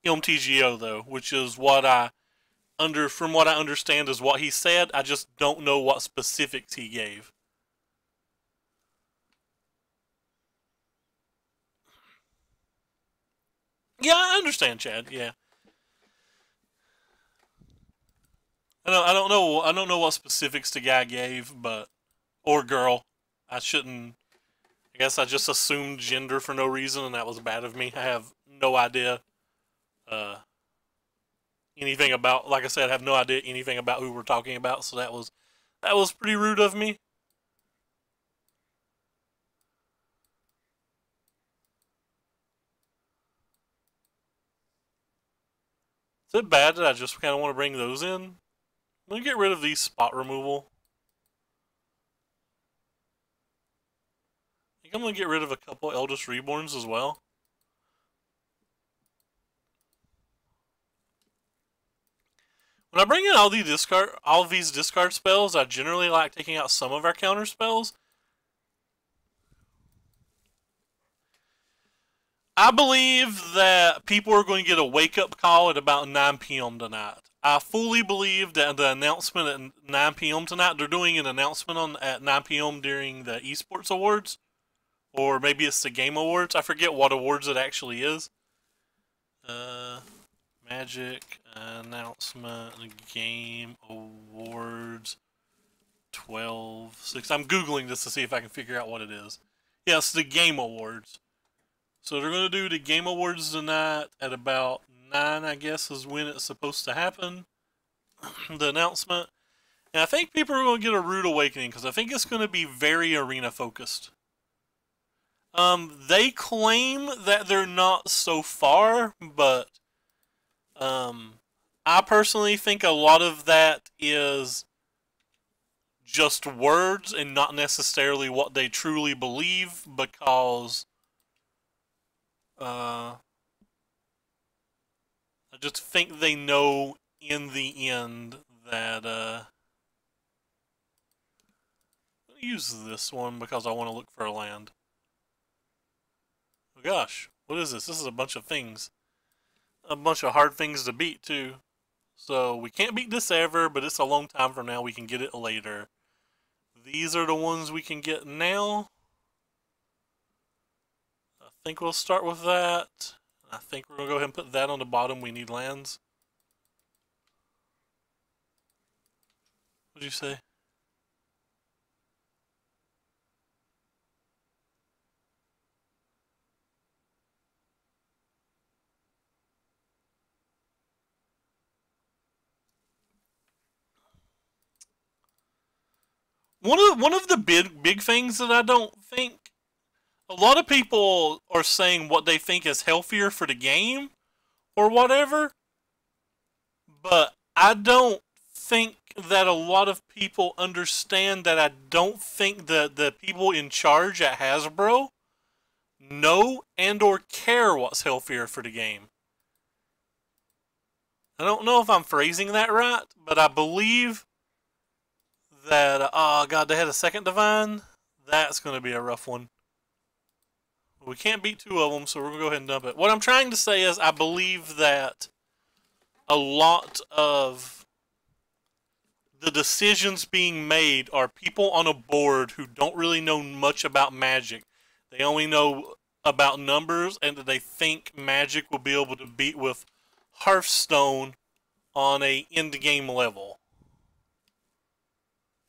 MTGO though, which is what from what I understand is what he said. I just don't know what specifics he gave. Yeah, I understand, Chad. Yeah, I don't know what specifics the guy gave, but or girl. I shouldn't. I guess I just assumed gender for no reason, and that was bad of me. I have no idea uh, anything about. Like I said, I have no idea anything about who we're talking about. So that was pretty rude of me. Is it bad that I just kind of want to bring those in? Let me get rid of these spot removal. I think I'm gonna get rid of a couple Eldest Reborns as well. When I bring in all these discard spells, I generally like taking out some of our counter spells. I believe that people are going to get a wake-up call at about 9 p.m. tonight. I fully believe that the announcement at 9 p.m. tonight, they're doing an announcement at 9 p.m. during the Esports Awards. Or maybe it's the Game Awards. I forget what awards it actually is. Magic announcement, Game Awards 12/6. I'm Googling this to see if I can figure out what it is. Yeah, it's the Game Awards. So they're going to do the Game Awards tonight at about 9, I guess, is when it's supposed to happen. The announcement. And I think people are going to get a rude awakening because I think it's going to be very arena focused. They claim that they're not so far, but I personally think a lot of that is just words and not necessarily what they truly believe, because I just think they know in the end that I'm gonna use this one because I want to look for a land. Oh gosh, what is this? This is a bunch of things. A bunch of hard things to beat too. So we can't beat this ever, but it's a long time from now. We can get it later. These are the ones we can get now. I think we'll start with that. I think we're going to go ahead and put that on the bottom. We need lands. What'd you say? One of the big things that I don't think a lot of people are saying what they think is healthier for the game or whatever, but I don't think that a lot of people understand that. I don't think that the people in charge at Hasbro know and or care what's healthier for the game. I don't know if I'm phrasing that right, but I believe that, oh god, they had a second divine. That's going to be a rough one. We can't beat two of them, so we're going to go ahead and dump it. What I'm trying to say is I believe that a lot of the decisions being made are people on a board who don't really know much about Magic. They only know about numbers, and that they think Magic will be able to beat with Hearthstone on a end-game level.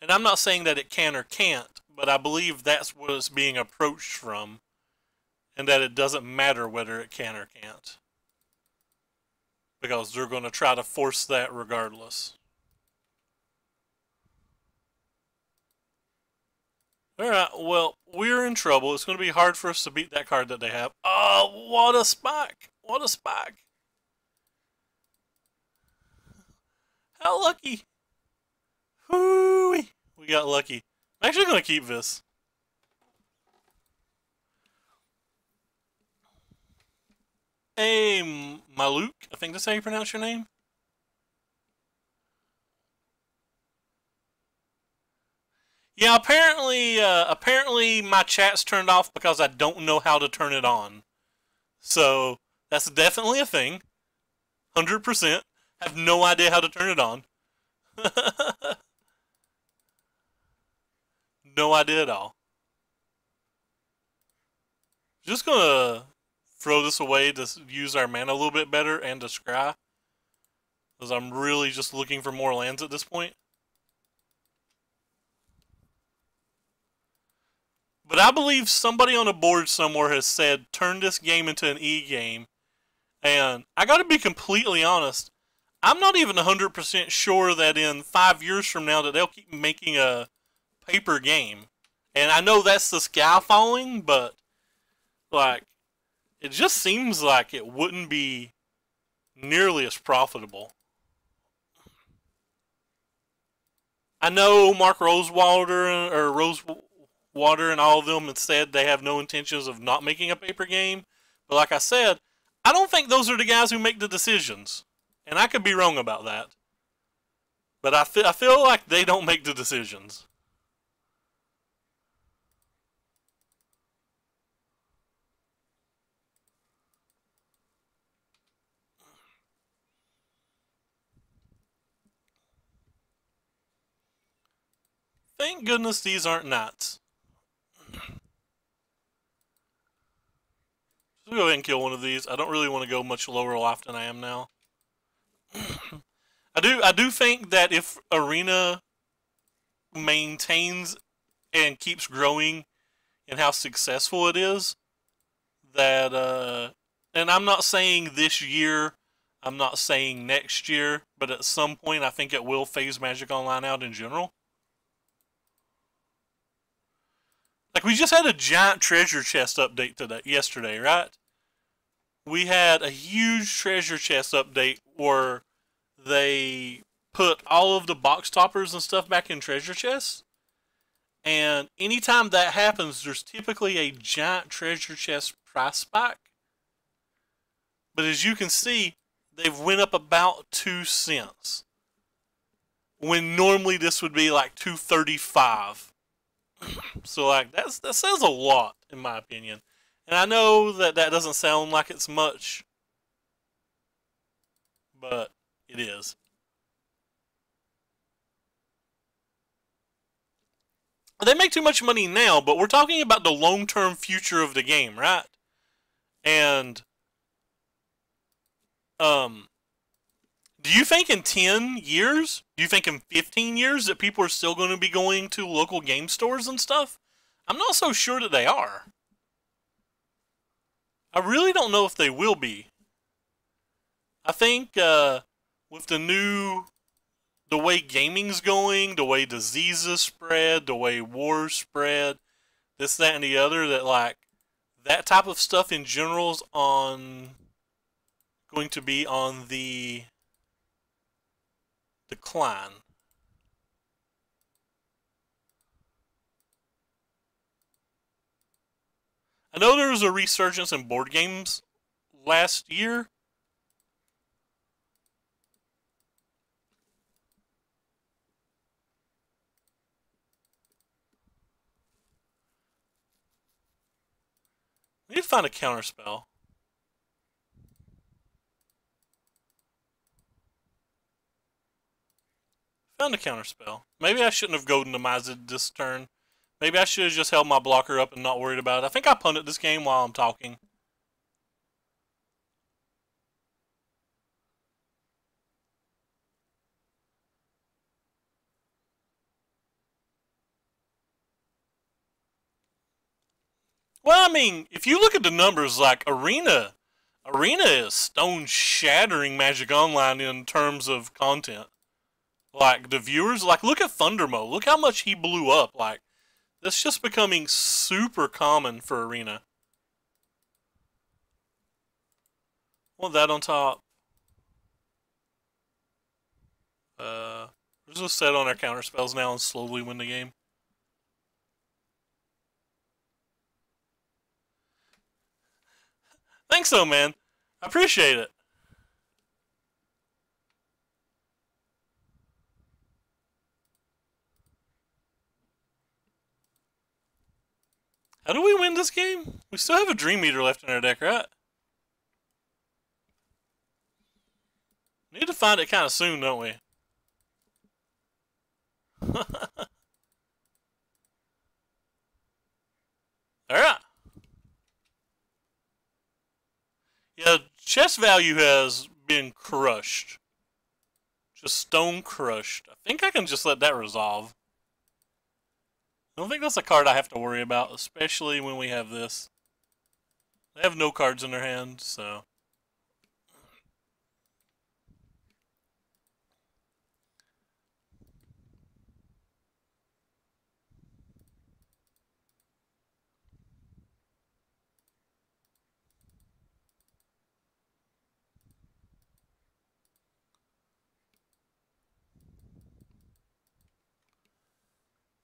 And I'm not saying that it can or can't, but I believe that's what it's being approached from, and that it doesn't matter whether it can or can't, because they're going to try to force that regardless. Alright, well, we're in trouble. It's going to be hard for us to beat that card that they have. Oh, what a spike! What a spike! How lucky! Hooey! We got lucky. I'm actually going to keep this. Hey, Maluk, I think that's how you pronounce your name. Yeah, apparently my chat's turned off because I don't know how to turn it on. So that's definitely a thing. 100%. Have no idea how to turn it on. No idea at all. Just gonna throw this away to use our mana a little bit better and to scry. Because I'm really just looking for more lands at this point. But I believe somebody on a board somewhere has said, turn this game into an e-game. And I gotta be completely honest, I'm not even 100% sure that in 5 years from now that they'll keep making a paper game. And I know that's the sky falling, but like, it just seems like it wouldn't be nearly as profitable. I know Mark Rosewater and all of them have said they have no intentions of not making a paper game, but like I said, I don't think those are the guys who make the decisions, and I could be wrong about that. But I feel like they don't make the decisions. Thank goodness these aren't knights. Let's go ahead and kill one of these. I don't really want to go much lower life than I am now. I do think that if Arena maintains and keeps growing and how successful it is, that and I'm not saying this year, I'm not saying next year, but at some point I think it will phase Magic Online out in general. Like, we just had a giant treasure chest update yesterday, right? We had a huge treasure chest update where they put all of the box toppers and stuff back in treasure chests. And anytime that happens, there's typically a giant treasure chest price spike. But as you can see, they've went up about 2 cents. When normally this would be like 2.35. So like that says a lot in my opinion. And I know that doesn't sound like it's much, but it is. They make too much money now, but we're talking about the long-term future of the game, right? And do you think in 10 years, do you think in 15 years that people are still going to be going to local game stores and stuff? I'm not so sure that they are. I really don't know if they will be. I think with the way gaming's going, the way diseases spread, the way wars spread, this, that, and the other, that like that type of stuff in general is going to be on the decline. I know there was a resurgence in board games last year. I need to find a counterspell. Found a counterspell. Maybe I shouldn't have golden demised this turn. Maybe I should have just held my blocker up and not worried about it. I think I punted this game while I'm talking. Well, I mean, if you look at the numbers, like Arena is stone-shattering Magic Online in terms of content. Like, the viewers, like, look at Thundermo. Look how much he blew up. Like, That's just becoming super common for Arena. Want that on top. We're just set on our counter spells now and slowly win the game. Thanks so, man. I appreciate it. How do we win this game? We still have a Dream Eater left in our deck, right? Need to find it kind of soon, don't we? Alright. Yeah, chest value has been crushed. Just stone crushed. I think I can just let that resolve. I don't think that's a card I have to worry about, especially when we have this. They have no cards in their hand, so...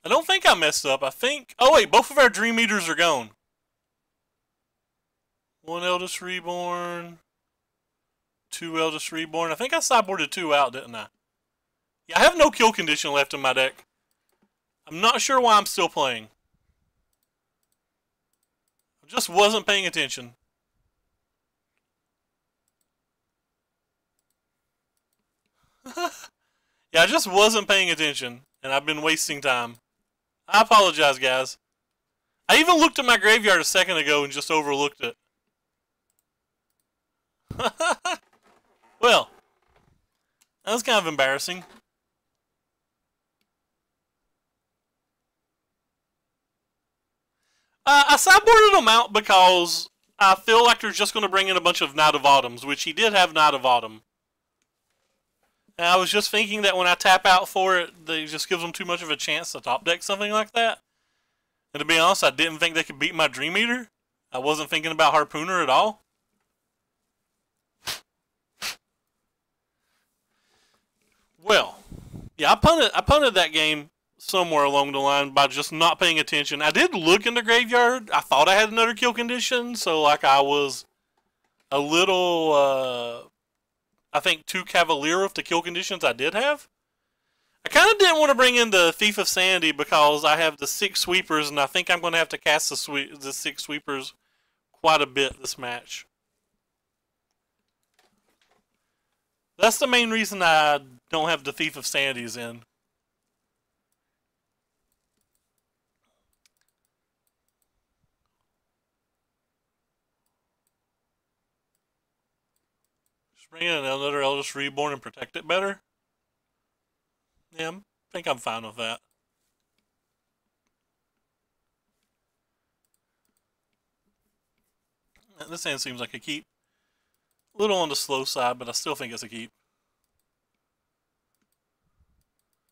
I don't think I messed up. I think... Oh, wait, both of our Dream Eaters are gone. One Eldest Reborn. Two Eldest Reborn. I think I sideboarded two out, didn't I? Yeah, I have no kill condition left in my deck. I'm not sure why I'm still playing. I just wasn't paying attention. Yeah, I just wasn't paying attention, and I've been wasting time. I apologize, guys. I even looked at my graveyard a second ago and just overlooked it. Well, that was kind of embarrassing. I sideboarded them out because I feel like they're just going to bring in a bunch of Knight of Autumns, which he did have Knight of Autumn. And I was just thinking that when I tap out for it, they just gives them too much of a chance to top deck something like that. And to be honest, I didn't think they could beat my Dream Eater. I wasn't thinking about Harpooner at all. Well, yeah, I punted that game somewhere along the line by just not paying attention. I did look in the graveyard. I thought I had another kill condition, so like I was a little, I think too cavalier of the kill conditions I did have. I kind of didn't want to bring in the Thief of Sanity because I have the 6 sweepers, and I think I'm going to have to cast the 6 sweepers quite a bit this match. That's the main reason I don't have the Thief of Sanities in. Just bring in another Eldest Reborn and protect it better. Yeah, I think I'm fine with that. This hand seems like a keep. A little on the slow side, but I still think it's a keep.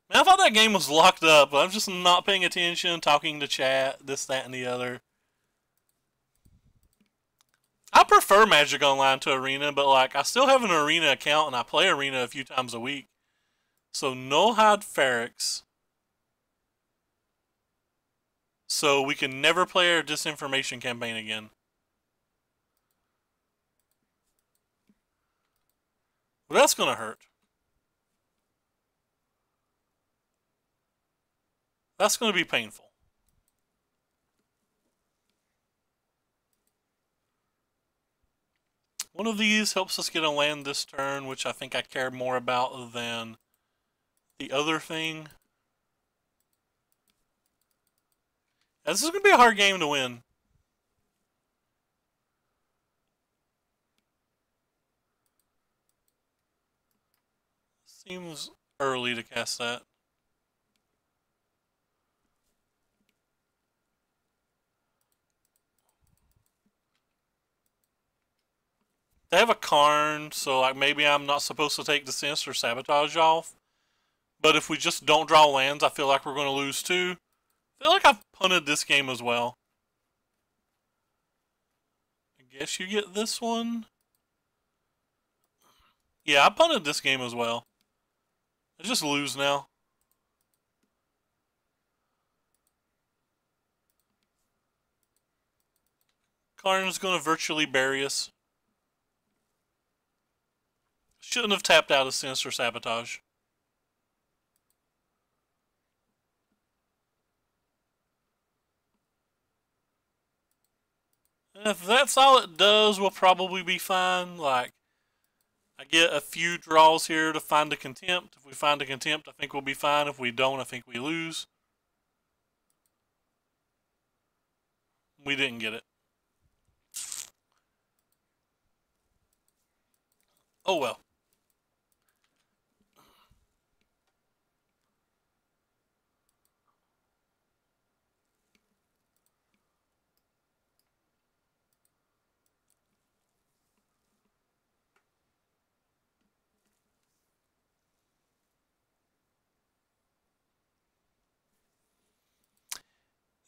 Man, I thought that game was locked up, but I'm just not paying attention, talking to chat, this, that, and the other. I prefer Magic Online to Arena, but like I still have an Arena account and I play Arena a few times a week. So Nullhide Ferrex. So we can never play our disinformation campaign again. Well, that's gonna hurt. That's gonna be painful. One of these helps us get a land this turn, which I think I care more about than the other thing. This is going to be a hard game to win. Seems early to cast that. They have a Karn, so like maybe I'm not supposed to take Desist or Sabotage off. But if we just don't draw lands, I feel like we're going to lose 2. I feel like I've punted this game as well. I guess you get this one. Yeah, I punted this game as well. I just lose now. Karn's gonna virtually bury us. Shouldn't have tapped out of Sinister Sabotage. And if that's all it does, we'll probably be fine. Like, I get a few draws here to find a contempt. If we find a contempt, I think we'll be fine. If we don't, I think we lose. We didn't get it. Oh well.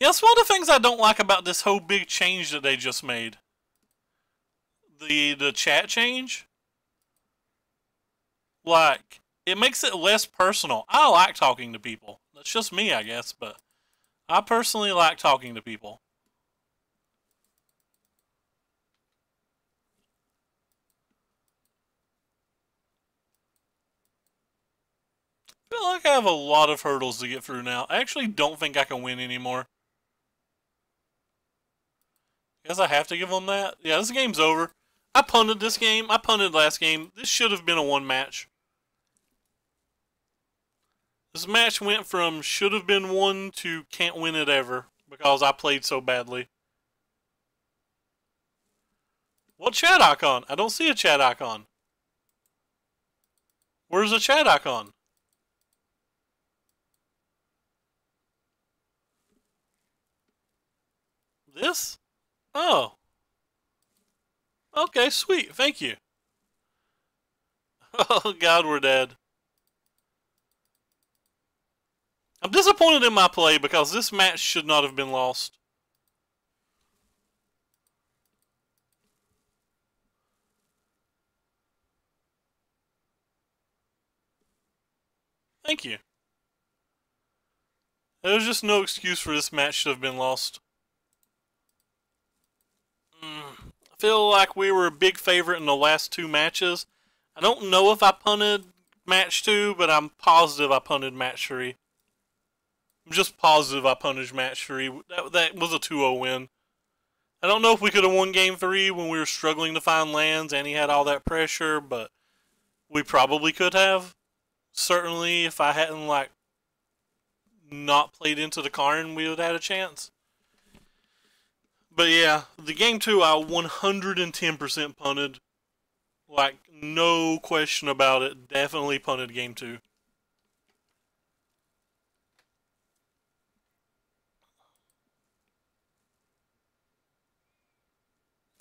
Yeah, that's one of the things I don't like about this whole big change that they just made. The chat change. Like, it makes it less personal. I like talking to people. That's just me, I guess, but I personally like talking to people. I feel like I have a lot of hurdles to get through now. I actually don't think I can win anymore. Guess I have to give them that. Yeah, this game's over. I punted this game. I punted last game. This should have been a one match. This match went from should have been won to can't win it ever because I played so badly. What chat icon? I don't see a chat icon. Where's the chat icon? This? Oh. Okay, sweet. Thank you. Oh, God, we're dead. I'm disappointed in my play because this match should not have been lost. Thank you. There's just no excuse for this match to have been lost. I feel like we were a big favorite in the last two matches. I don't know if I punted match 2, but I'm positive I punted match 3. I'm just positive I punted match 3. That was a 2-0 win. I don't know if we could have won game 3 when we were struggling to find lands and he had all that pressure, but we probably could have. Certainly, if I hadn't, like, not played into the Karn, we would have had a chance. But yeah, the game 2, I 110% punted. Like, no question about it. Definitely punted game 2.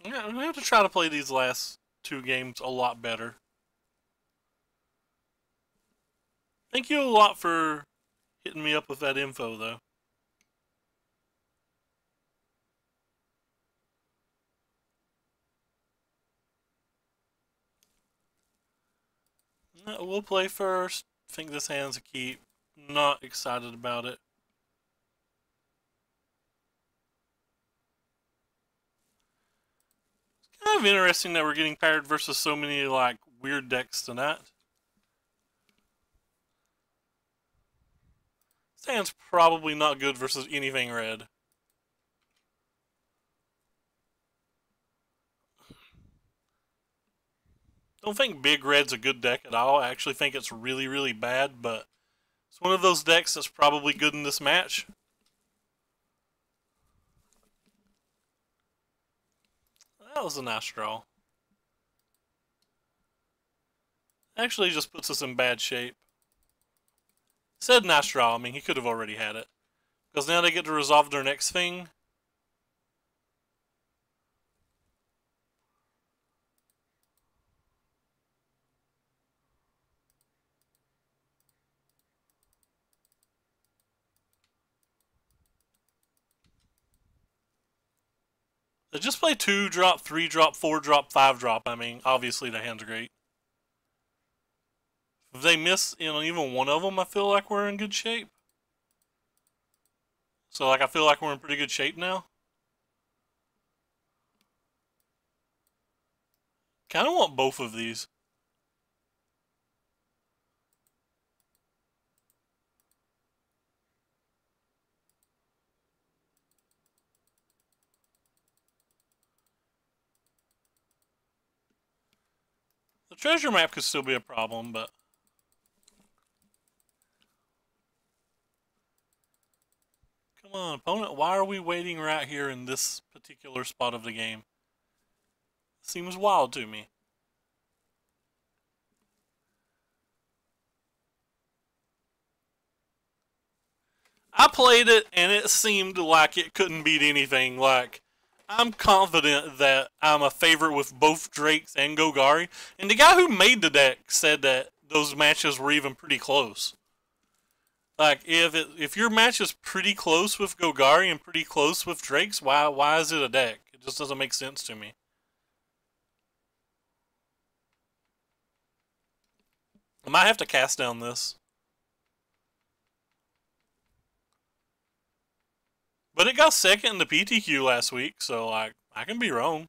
Yeah, I'm going to have to try to play these last 2 games a lot better. Thank you a lot for hitting me up with that info, though. We'll play first. Think this hand's a keep. Not excited about it. It's kind of interesting that we're getting paired versus so many, like, weird decks tonight. This hand's probably not good versus anything red. Don't think Big Red's a good deck at all. I actually think it's really, really bad, but it's one of those decks that's probably good in this match. That was a nice draw. Actually, just puts us in bad shape. Said nice draw. I mean, he could have already had it. Because now they get to resolve their next thing. So just play 2 drop, 3 drop, 4 drop, 5 drop. I mean, obviously the hand's great. If they miss, even one of them, I feel like we're in good shape. So, like, I feel like we're in pretty good shape now. Kind of want both of these. The treasure map could still be a problem, but... Come on, opponent, why are we waiting right here in this particular spot of the game? Seems wild to me. I played it, and it seemed like it couldn't beat anything. Like, I'm confident that I'm a favorite with both Drakes and Golgari. And the guy who made the deck said that those matches were even pretty close. Like, if your match is pretty close with Golgari and pretty close with Drakes, why is it a deck? It just doesn't make sense to me. I might have to cast down this. But it got second in the PTQ last week, so I can be wrong.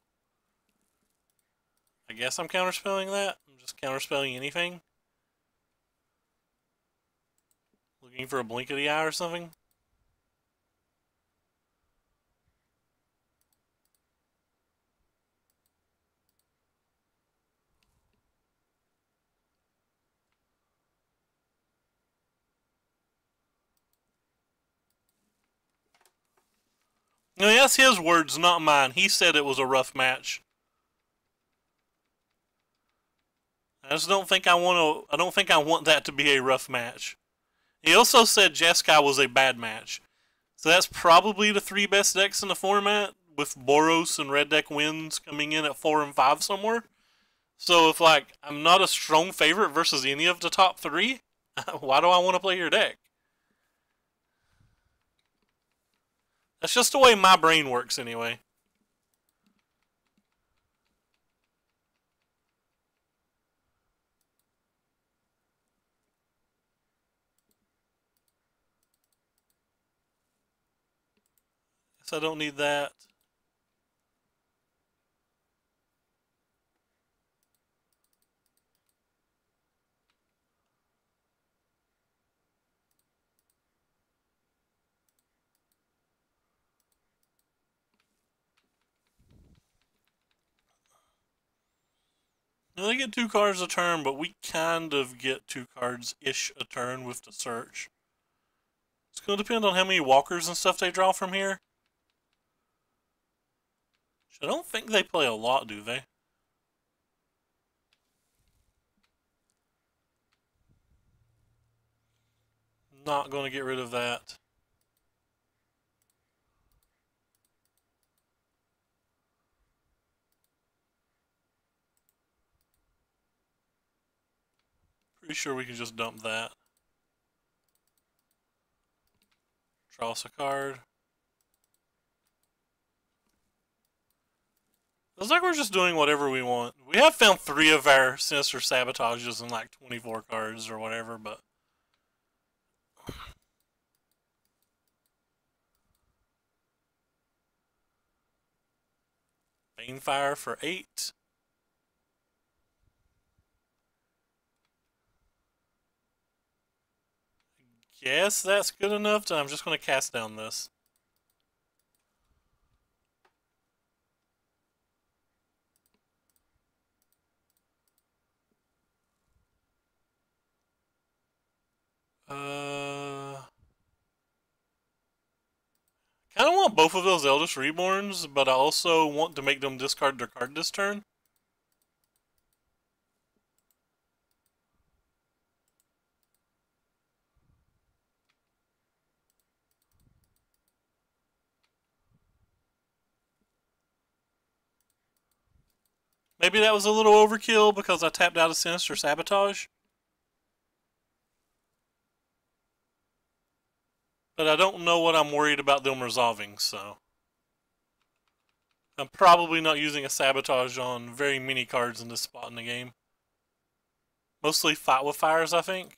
I guess I'm counterspelling that. I'm just counterspelling anything. Looking for a blink of the eye or something. No, that's his words, not mine. He said it was a rough match. I just don't think I want to. I don't think I want that to be a rough match. He also said Jeskai was a bad match. So that's probably the 3 best decks in the format, with Boros and Red Deck wins coming in at 4 and 5 somewhere. So if, like, I'm not a strong favorite versus any of the top 3, why do I want to play your deck? That's just the way my brain works anyway. Guess I don't need that. Now they get 2 cards a turn, but we kind of get 2 cards-ish a turn with the search. It's going to depend on how many walkers and stuff they draw from here. I don't think they play a lot, do they? Not going to get rid of that. Pretty sure we can just dump that. Draw us a card. Looks like we're just doing whatever we want. We have found 3 of our Sinister Sabotages in like 24 cards or whatever, but... Banefire for 8. Guess that's good enough. I'm just going to cast down this. Kind of want both of those Eldest Reborns, but I also want to make them discard their card this turn. Maybe that was a little overkill because I tapped out a Sinister Sabotage. But I don't know what I'm worried about them resolving, so... I'm probably not using a Sabotage on very many cards in this spot in the game. Mostly Fight with Fires, I think.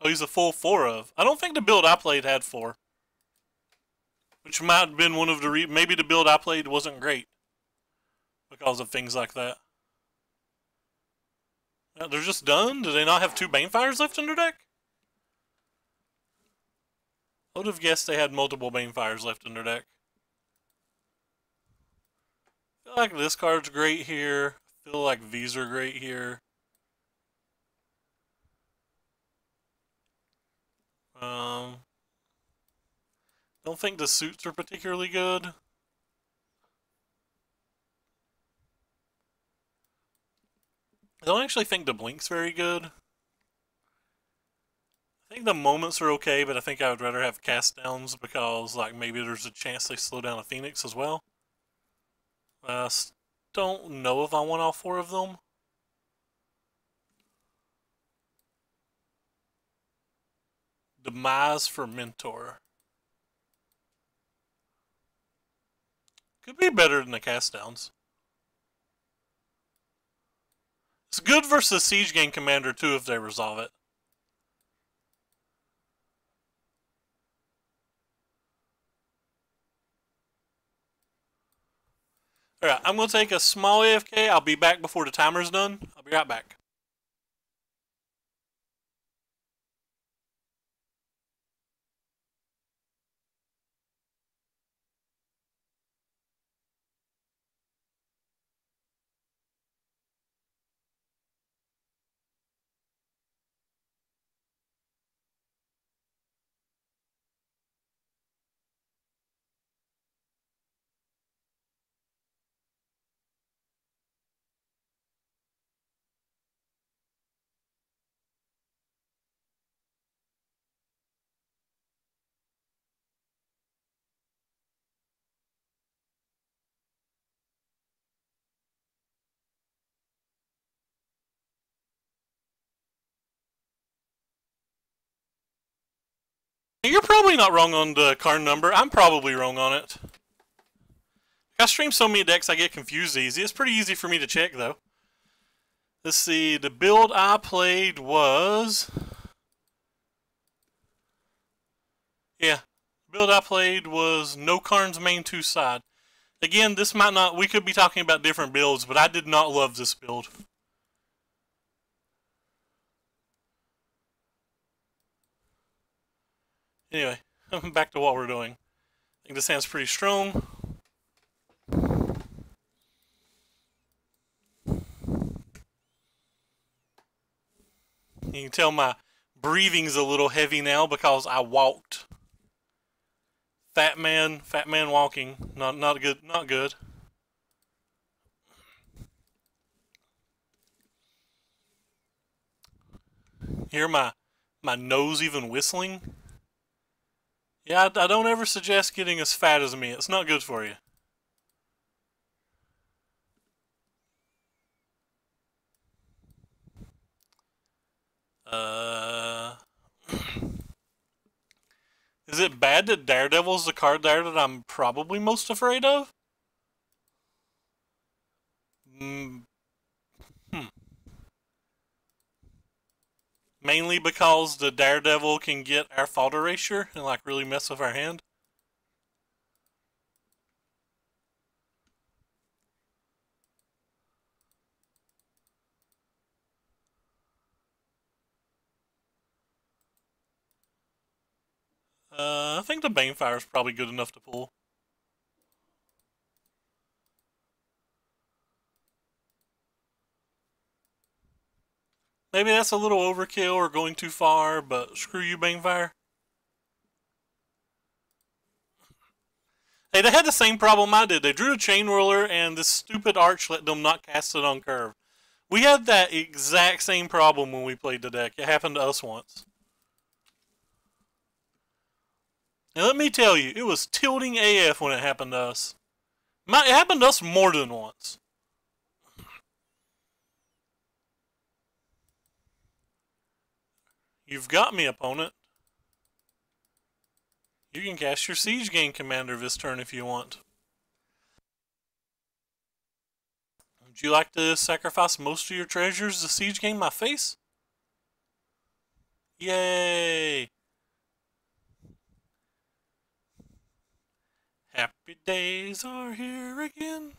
Oh, he's a full 4 of. I don't think the build I played had 4. Which might have been one of the maybe the build I played wasn't great. Because of things like that. Yeah, they're just done? Do they not have 2 Banefires left in their deck? I would have guessed they had multiple Banefires left in their deck. I feel like this card's great here. I feel like these are great here. Don't think the suits are particularly good. I don't actually think the blink's very good. I think the moments are okay, but I think I would rather have cast downs because like maybe there's a chance they slow down a Phoenix as well. Don't know if I want all 4 of them. Demise for Mentor. Could be better than the cast downs. It's good versus Siege Gang Commander too if they resolve it. Alright, I'm going to take a small AFK. I'll be back before the timer's done. I'll be right back. You're probably not wrong on the card number. I'm probably wrong on it. I stream so many decks I get confused easy. It's pretty easy for me to check though. Let's see, the build I played was... Yeah, the build I played was no Karn's main 2 side. Again, this might not... We could be talking about different builds, but I did not love this build. Anyway, back to what we're doing. I think this hand's pretty strong. You can tell my breathing's a little heavy now because I walked. Fat man walking. Not good, not good. Hear my nose even whistling? Yeah, I don't ever suggest getting as fat as me. It's not good for you. Is it bad that Daredevil's the card there that I'm probably most afraid of? Mainly because the Daredevil can get our fault erasure and like really mess with our hand. I think the Banefire is probably good enough to pull. Maybe that's a little overkill or going too far, but screw you, Banefire. Hey, they had the same problem I did. They drew a Chain Whirler, and this stupid Arch let them not cast it on curve. We had that exact same problem when we played the deck. It happened to us once. And let me tell you, it was tilting AF when it happened to us. It happened to us more than once. You've got me, opponent. You can cast your Siege Gang Commander this turn if you want. Would you like to sacrifice most of your treasures to Siege Gang my face? Yay! Happy days are here again.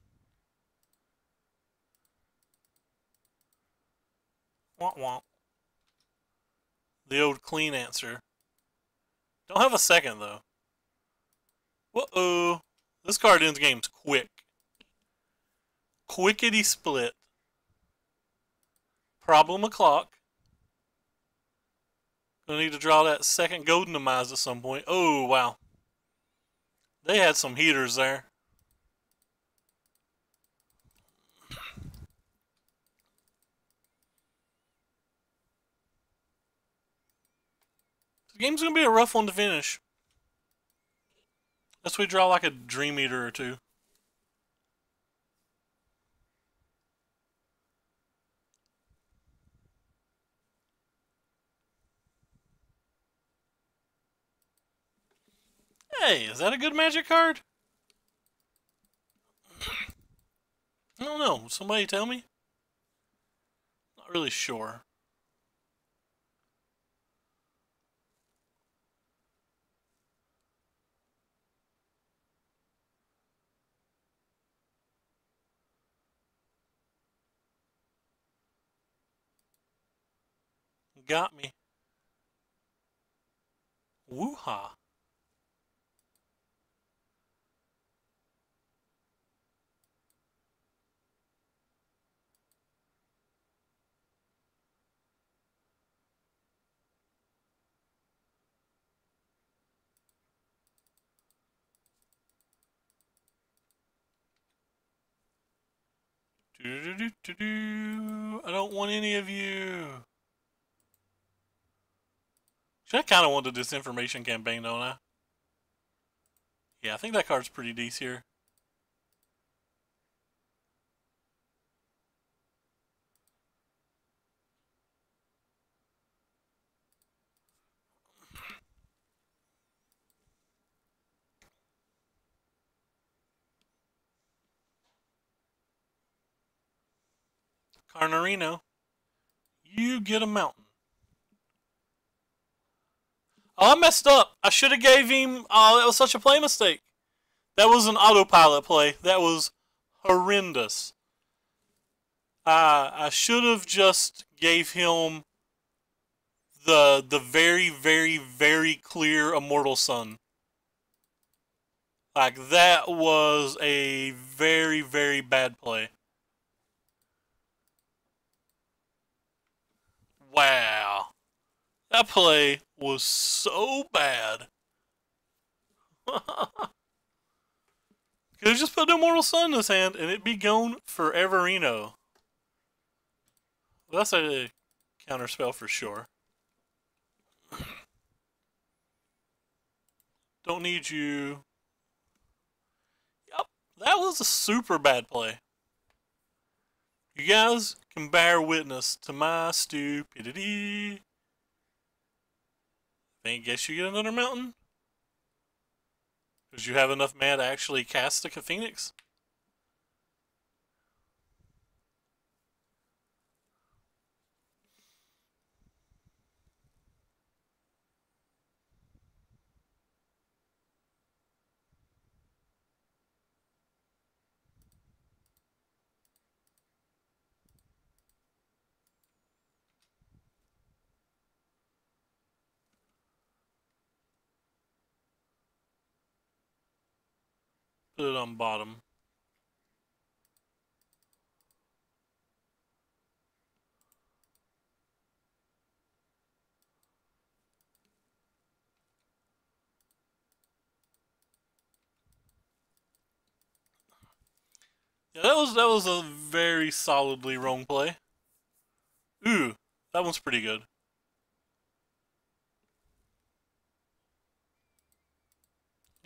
Womp womp. The old clean answer. Don't have a second, though. Uh-oh. This card ends games quick. Quickety split. Problem o'clock. Gonna need to draw that second Golden Demise at some point. Oh, wow. They had some heaters there. The game's gonna be a rough one to finish. Unless we draw like a Dream Eater or two. Hey, is that a good Magic card? I don't know. Somebody tell me? Not really sure. Got me. Woo-ha. I don't want any of you. I kind of want the disinformation campaign, don't I? Yeah, I think that card's pretty decent here. Carnarino, you get a mountain. Oh, I messed up. I should have gave him... Oh, that was such a play mistake. That was an autopilot play. That was horrendous. I should have just gave him the very, very, very clear Immortal Sun. Like, that was a very, very bad play. Wow. That play was so bad. Could have just put the Immortal Sun in his hand and it'd be gone foreverino. Well, that's a counterspell for sure. Don't need you. Yep, that was a super bad play. You guys can bear witness to my stupidity. I guess you get another mountain? Because you have enough mana to actually cast a Phoenix? Put it on bottom. Yeah, that was a very solidly wrong play. Ooh, that one's pretty good.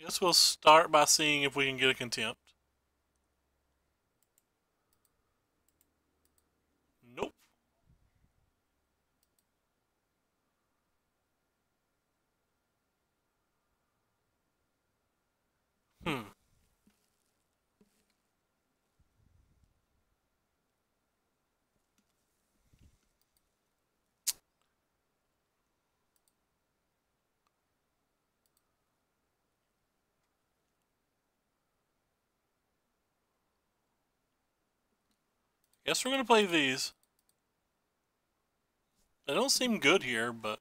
Guess we'll start by seeing if we can get a contempt. Nope. Hmm. Guess we're gonna play these. They don't seem good here, but...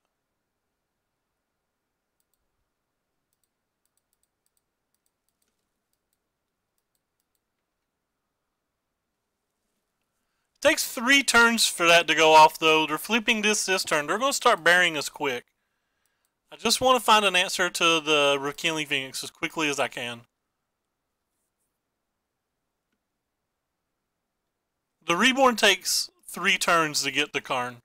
Takes 3 turns for that to go off, though. They're flipping this turn. They're going to start burying us quick. I just want to find an answer to the McKinley Phoenix as quickly as I can. The Reborn takes 3 turns to get the Karn.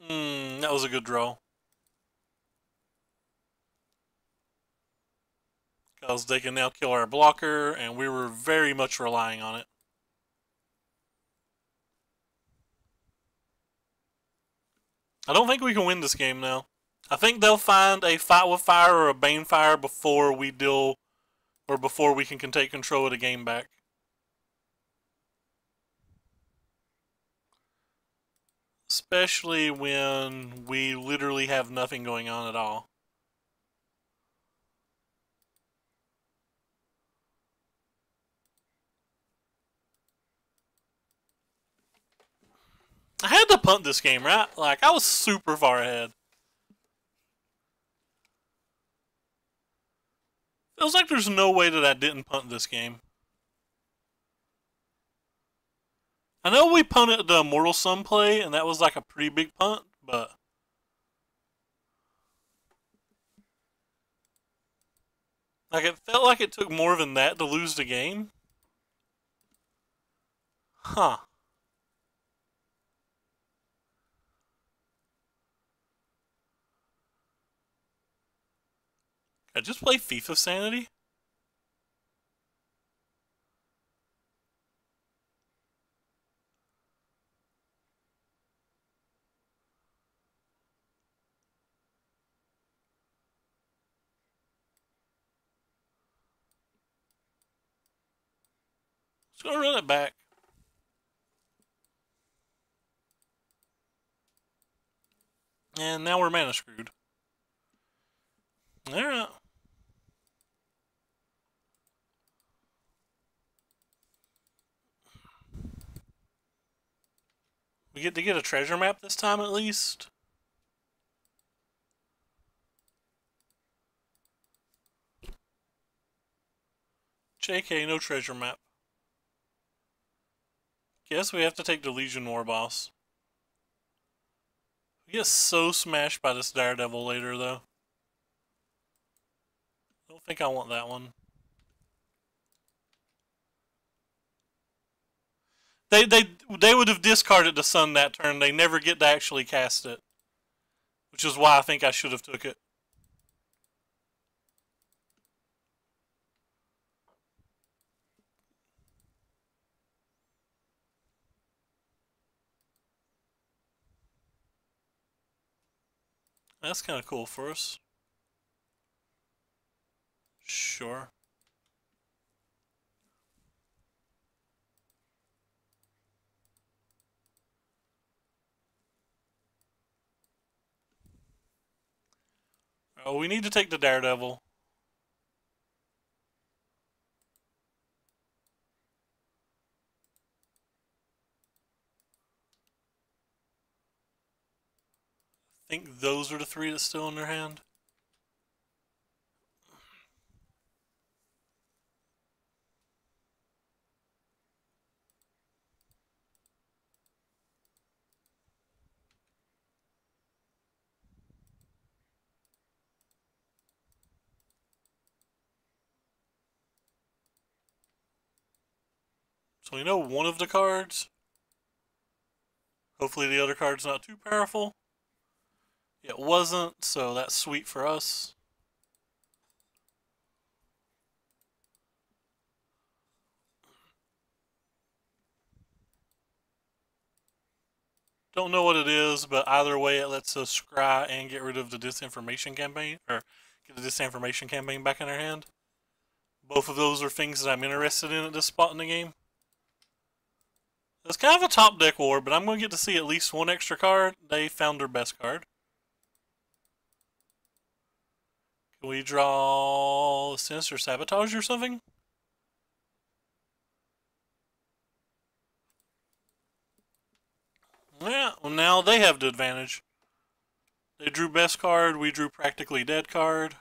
That was a good draw. Because they can now kill our blocker, and we were very much relying on it. I don't think we can win this game now. I think they'll find a Fight with Fire or a Banefire before we deal, or before we can take control of the game back. Especially when we literally have nothing going on at all. I had to punt this game, right? Like, I was super far ahead. Feels like there's no way that I didn't punt this game. I know we punted the Immortal Sun play, and that was like a pretty big punt, but... like, it felt like it took more than that to lose the game. Huh. I just play Thief of Sanity? Just gonna run it back. And now we're mana screwed. Alright. We get to get a treasure map this time at least. JK, no treasure map. Guess we have to take the Legion War boss. We get so smashed by this Daredevil later, though. I don't think I want that one. They would have discarded the Sun that turn. They never get to actually cast it. Which is why I think I should have took it. That's kind of cool for us. Sure. Oh, we need to take the Daredevil. I think those are the 3 that's still in their hand. So we know one of the cards. Hopefully the other card's not too powerful. It wasn't, so that's sweet for us. Don't know what it is, but either way it lets us scry and get rid of the disinformation campaign, or get the disinformation campaign back in our hand. Both of those are things that I'm interested in at this spot in the game. It's kind of a top deck war, but I'm going to get to see at least one extra card. They found their best card. Can we draw Sinister Sabotage or something? Yeah, well now they have the advantage. They drew best card, we drew practically dead card.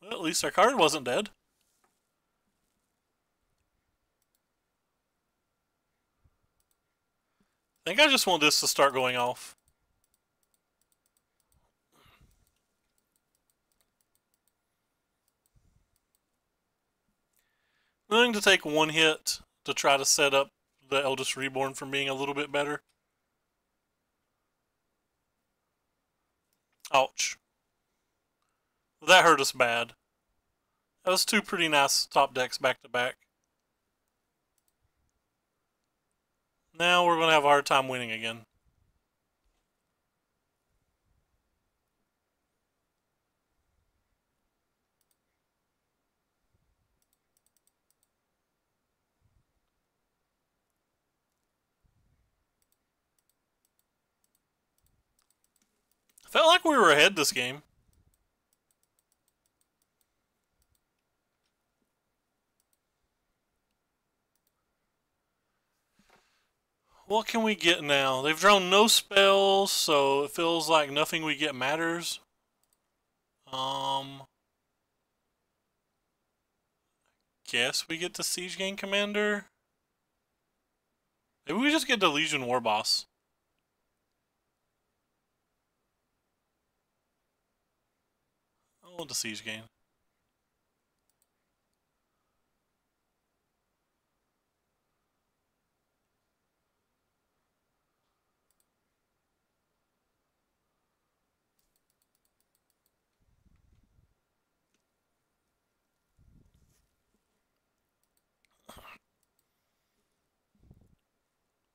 Well, at least our card wasn't dead. I think I just want this to start going off. I'm going to take one hit to try to set up the Eldest Reborn from being a little bit better. Ouch. That hurt us bad. That was two pretty nice top decks back to back. Now we're going to have a hard time winning again. Felt like we were ahead this game. What can we get now? They've drawn no spells, so it feels like nothing we get matters. Guess we get the Siege Gang Commander. Maybe we just get the Legion War Boss. I want the Siege Gang.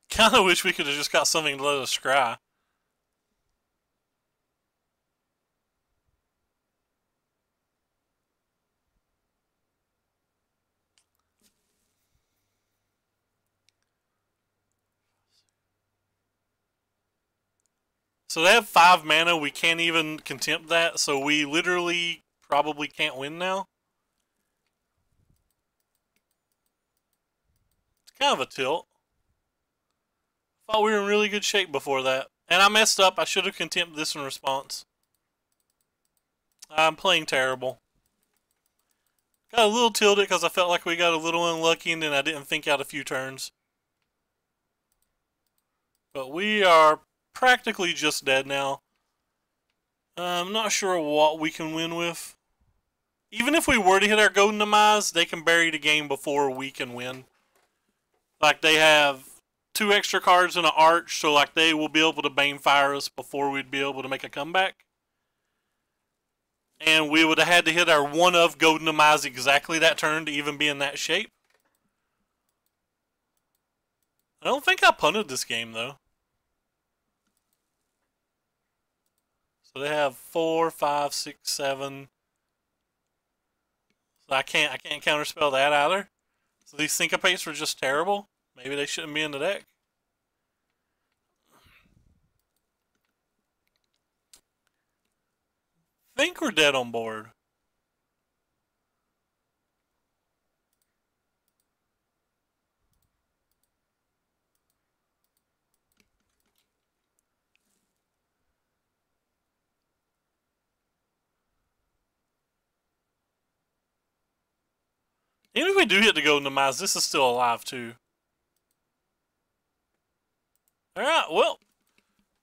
Kinda wish we could have just got something to let us scry. So they have 5 mana, we can't even contempt that, so we literally probably can't win now. It's kind of a tilt. Thought we were in really good shape before that. And I messed up, I should have contempted this in response. I'm playing terrible. Got a little tilted because I felt like we got a little unlucky and then I didn't think out a few turns. But we are practically just dead now. I'm not sure what we can win with. Even if we were to hit our Golden Demise, they can bury the game before we can win. Like, they have 2 extra cards in an Arch, so like they will be able to Banefire us before we'd be able to make a comeback. And we would have had to hit our 1 of Golden Demise exactly that turn to even be in that shape. I don't think I punted this game, though. So they have 4, 5, 6, 7. So I can't counterspell that either. So these Syncopates were just terrible. Maybe they shouldn't be in the deck. I think we're dead on board. Even if we do hit the Golden Demise, this is still alive too. Alright, well,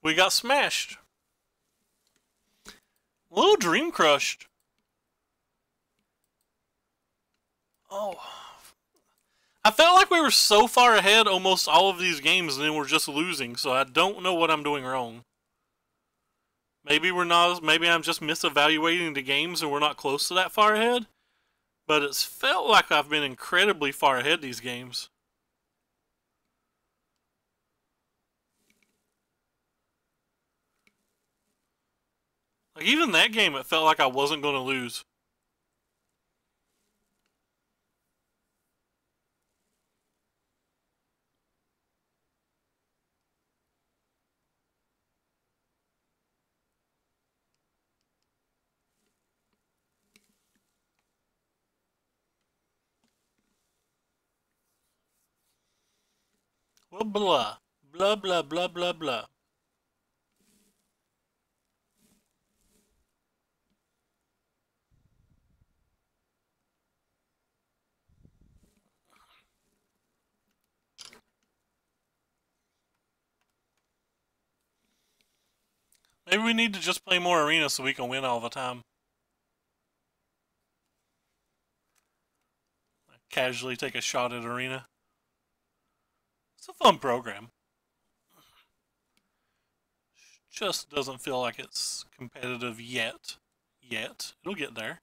we got smashed. A little dream crushed. Oh, I felt like we were so far ahead almost all of these games, and then we're just losing. So I don't know what I'm doing wrong. Maybe we're not. Maybe I'm just misevaluating the games, and we're not close to that far ahead. But it's felt like I've been incredibly far ahead these games. Like even that game, it felt like I wasn't going to lose. Well, blah. Blah, blah, blah, blah, blah. Maybe we need to just play more arena so we can win all the time. Casually take a shot at arena. It's a fun program. Just doesn't feel like it's competitive yet. It'll get there.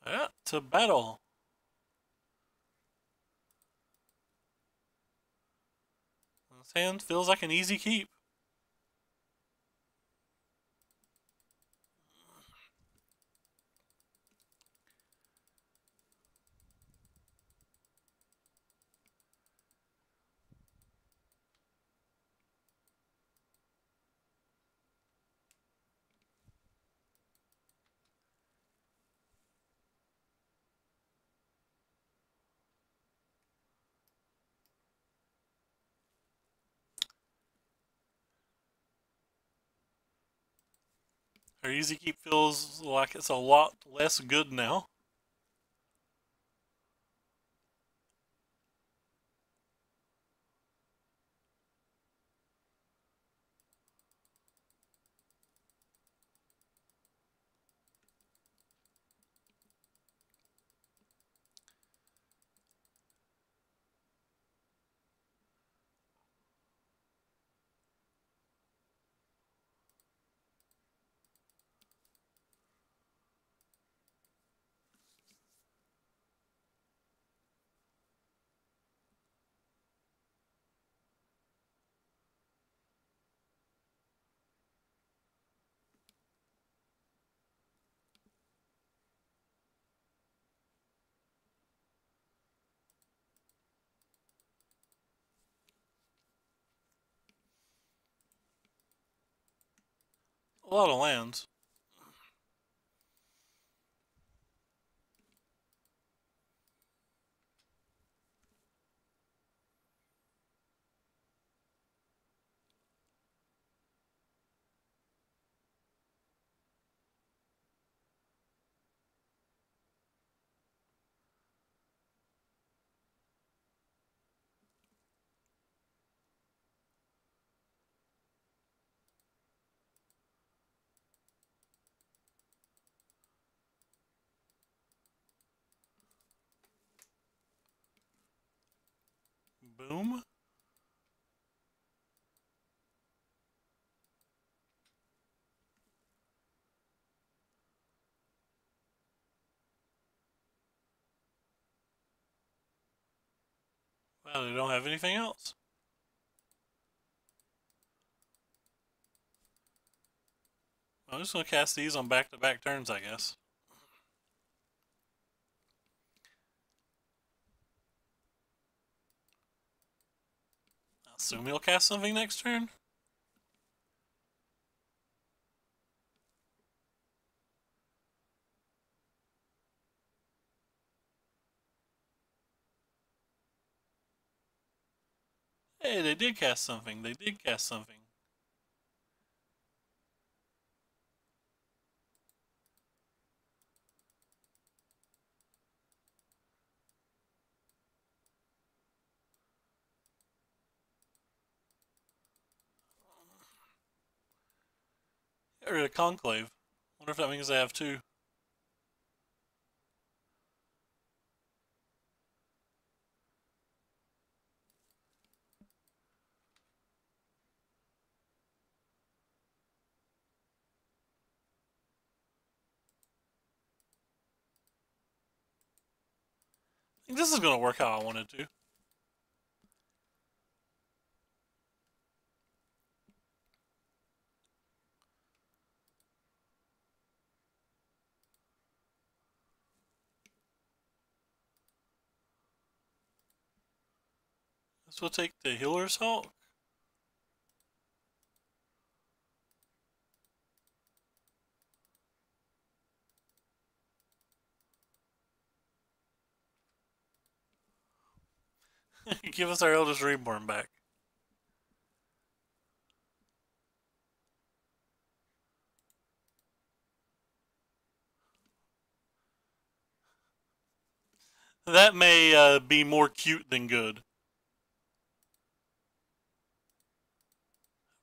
Yeah, to battle. This hand feels like an easy keep. Our easy keep feels like it's a lot less good now. A lot of lands. Boom. Well, they don't have anything else. I'm just going to cast these on back-to-back turns, I guess. I assume he'll cast something next turn. Hey, they did cast something. They did cast something. Got rid of Conclave. Wonder if that means they have two. I think this is going to work how I wanted to. This will take the Healer's Hawk. Give us our Eldest Reborn back. That may be more cute than good.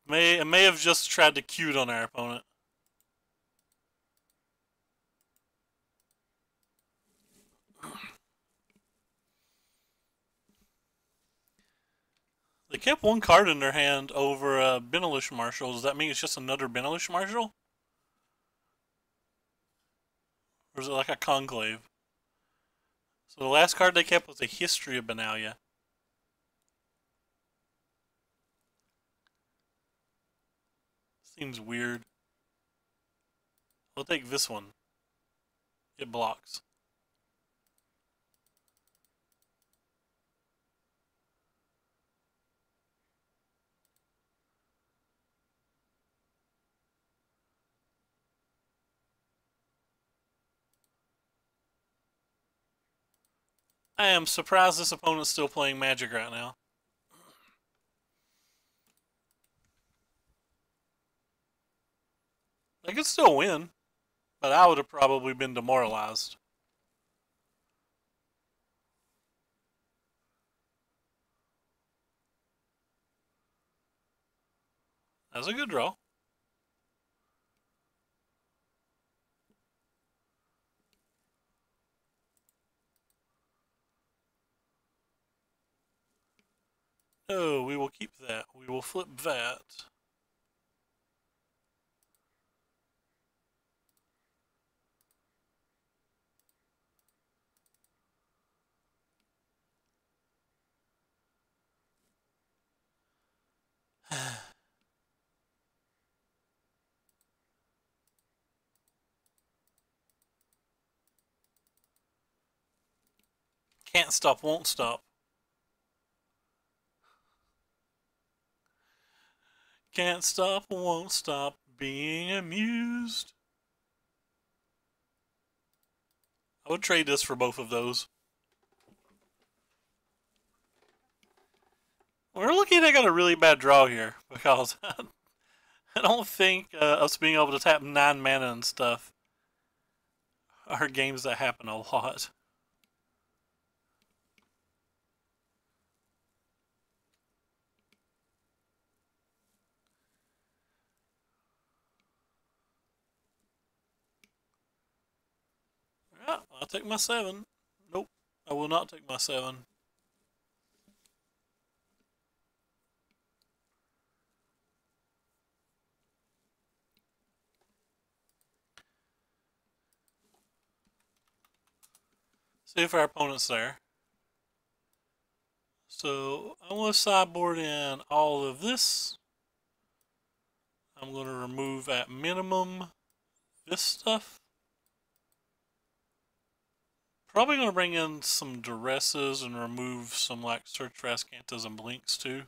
It may have just tried to cute on our opponent. They kept one card in their hand over a Benalish Marshal. Does that mean it's just another Benalish Marshal? Or is it like a Conclave? So the last card they kept was a History of Benalia. Seems weird. I'll take this one. It blocks. I am surprised this opponent's still playing Magic right now. They could still win, but I would have probably been demoralized. That's a good draw. No, we will keep that. We will flip that. Can't stop, won't stop. Can't stop, won't stop being amused. I would trade this for both of those. We're looking at a really bad draw here because I don't think us being able to tap 9 mana and stuff are games that happen a lot. Yeah, I'll take my 7. Nope, I will not take my 7. See if our opponent's there. So I'm going to sideboard in all of this. I'm going to remove at minimum this stuff. Probably going to bring in some Duresses and remove some like Search for Azcanthas and Blinks too.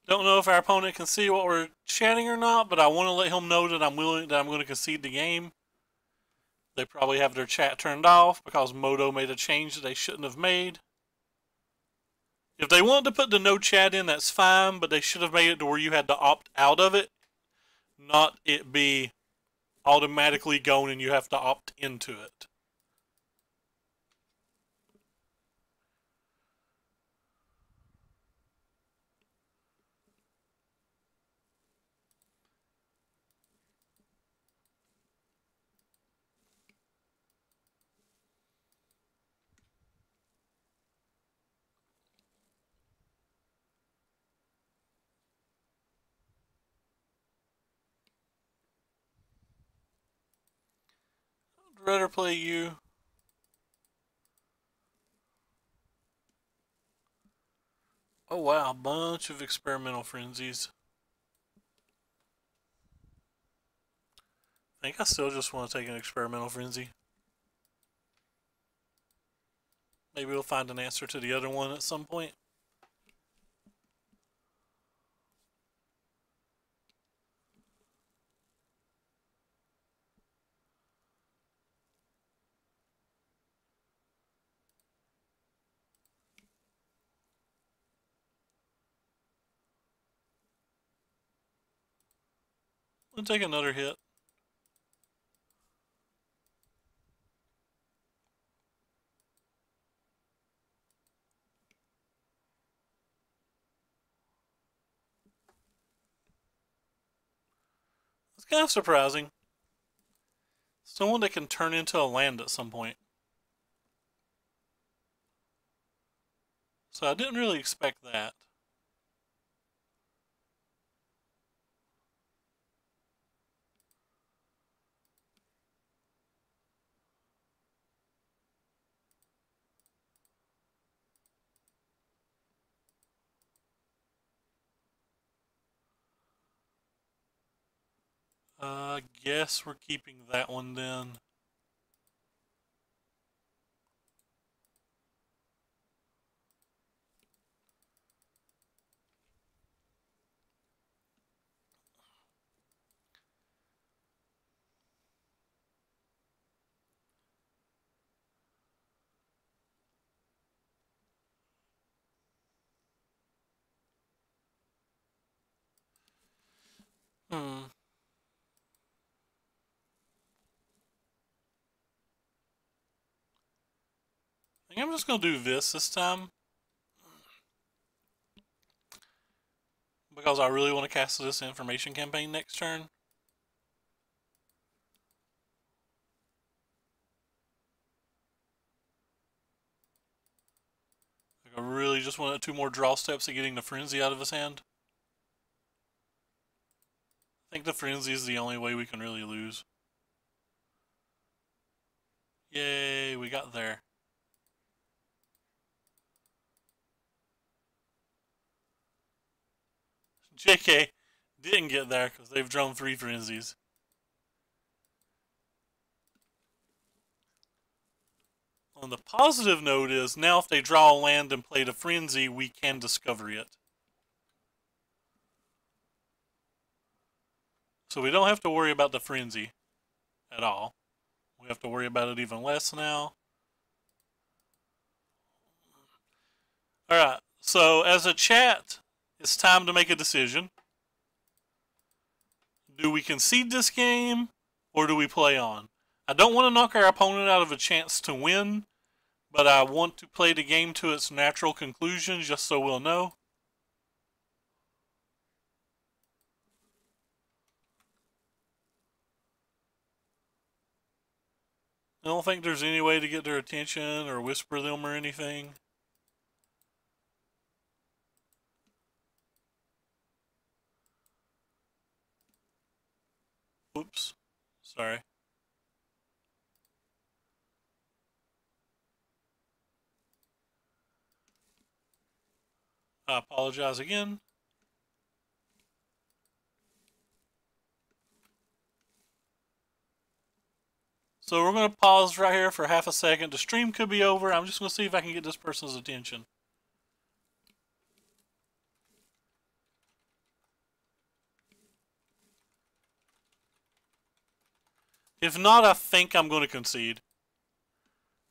Don't know if our opponent can see what we're chatting or not, but I want to let him know that I'm going to concede the game. They probably have their chat turned off because Moto made a change that they shouldn't have made. If they wanted to put the no chat in, that's fine, but they should have made it to where you had to opt out of it, not it be automatically gone and you have to opt into it. Spreader play you. Oh wow, bunch of experimental frenzies. I think I still just want to take an experimental frenzy. Maybe we'll find an answer to the other one at some point. We'll take another hit. It's kind of surprising. Someone that can turn into a land at some point. So I didn't really expect that. I guess we're keeping that one then. I think I'm just going to do this time. Because I really want to cast this information campaign next turn. Like I really just wanted 2 more draw steps of getting the frenzy out of his hand. I think the frenzy is the only way we can really lose. Yay, we got there. JK didn't get there because they've drawn 3 frenzies. On the positive note is, now if they draw a land and play the frenzy, we can discover it. So we don't have to worry about the frenzy at all. We have to worry about it even less now. Alright, so as a chat, it's time to make a decision. Do we concede this game, or do we play on? I don't want to knock our opponent out of a chance to win, but I want to play the game to its natural conclusion just so we'll know. I don't think there's any way to get their attention or whisper them or anything. Oops. Sorry. I apologize again. So we're going to pause right here for half a second. The stream could be over. I'm just going to see if I can get this person's attention. If not, I think I'm going to concede.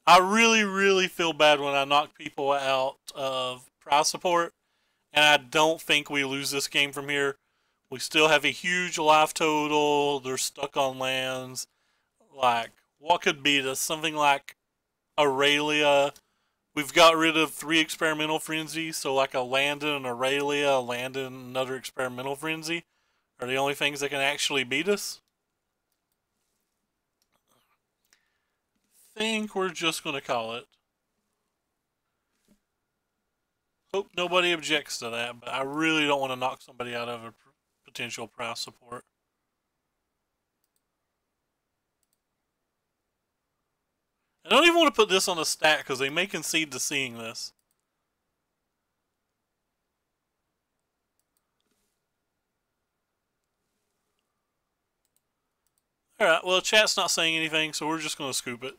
I really, really feel bad when I knock people out of prize support, and I don't think we lose this game from here. We still have a huge life total. They're stuck on lands. Like, what could beat us? Something like Aurelia. We've got rid of 3 experimental frenzies, so like a land and an Aurelia, a land and another experimental frenzy are the only things that can actually beat us. I think we're just going to call it. Hope nobody objects to that, but I really don't want to knock somebody out of a potential prize support. I don't even want to put this on a stat because they may concede to seeing this. Alright, well, chat's not saying anything, so we're just going to scoop it.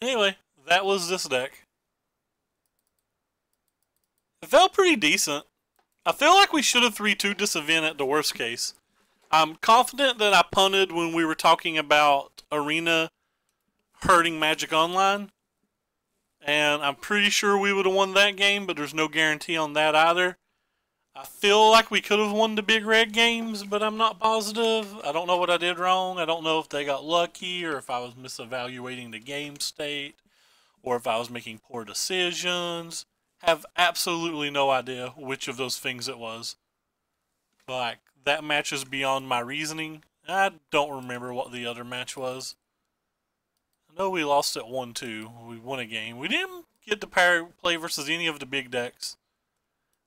Anyway, that was this deck. It felt pretty decent. I feel like we should have 3-2'd this event at the worst case. I'm confident that I punted when we were talking about Arena hurting Magic Online. And I'm pretty sure we would have won that game, but there's no guarantee on that either. I feel like we could have won the Big Red games, but I'm not positive. I don't know what I did wrong. I don't know if they got lucky or if I was misevaluating the game state or if I was making poor decisions. Have absolutely no idea which of those things it was. Like, that match is beyond my reasoning. I don't remember what the other match was. I know we lost at 1-2. We won a game. We didn't get to play versus any of the big decks.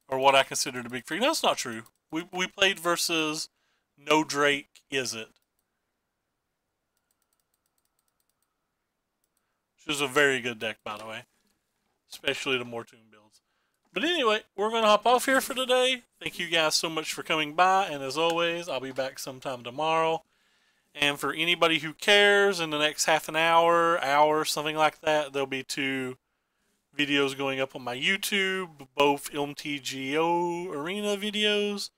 Or what I consider the big three. No, that's not true. We played versus No Drake, Is It? Which is a very good deck, by the way. Especially the Mortoon builds. But anyway, we're going to hop off here for today. Thank you guys so much for coming by. And as always, I'll be back sometime tomorrow. And for anybody who cares, in the next half an hour, something like that, there'll be 2 videos going up on my YouTube, both MTGO Arena videos.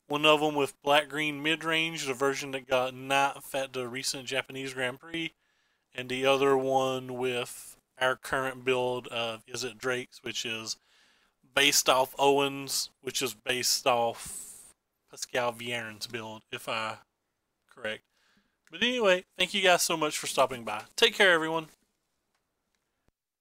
One of them with Black-Green Mid-Range, the version that got ninth at the recent Japanese Grand Prix. And the other one with our current build of Is It Drake's, which is based off Owen's, which is based off Pascal Viern's build, if I correct. But anyway, thank you guys so much for stopping by. Take care, everyone.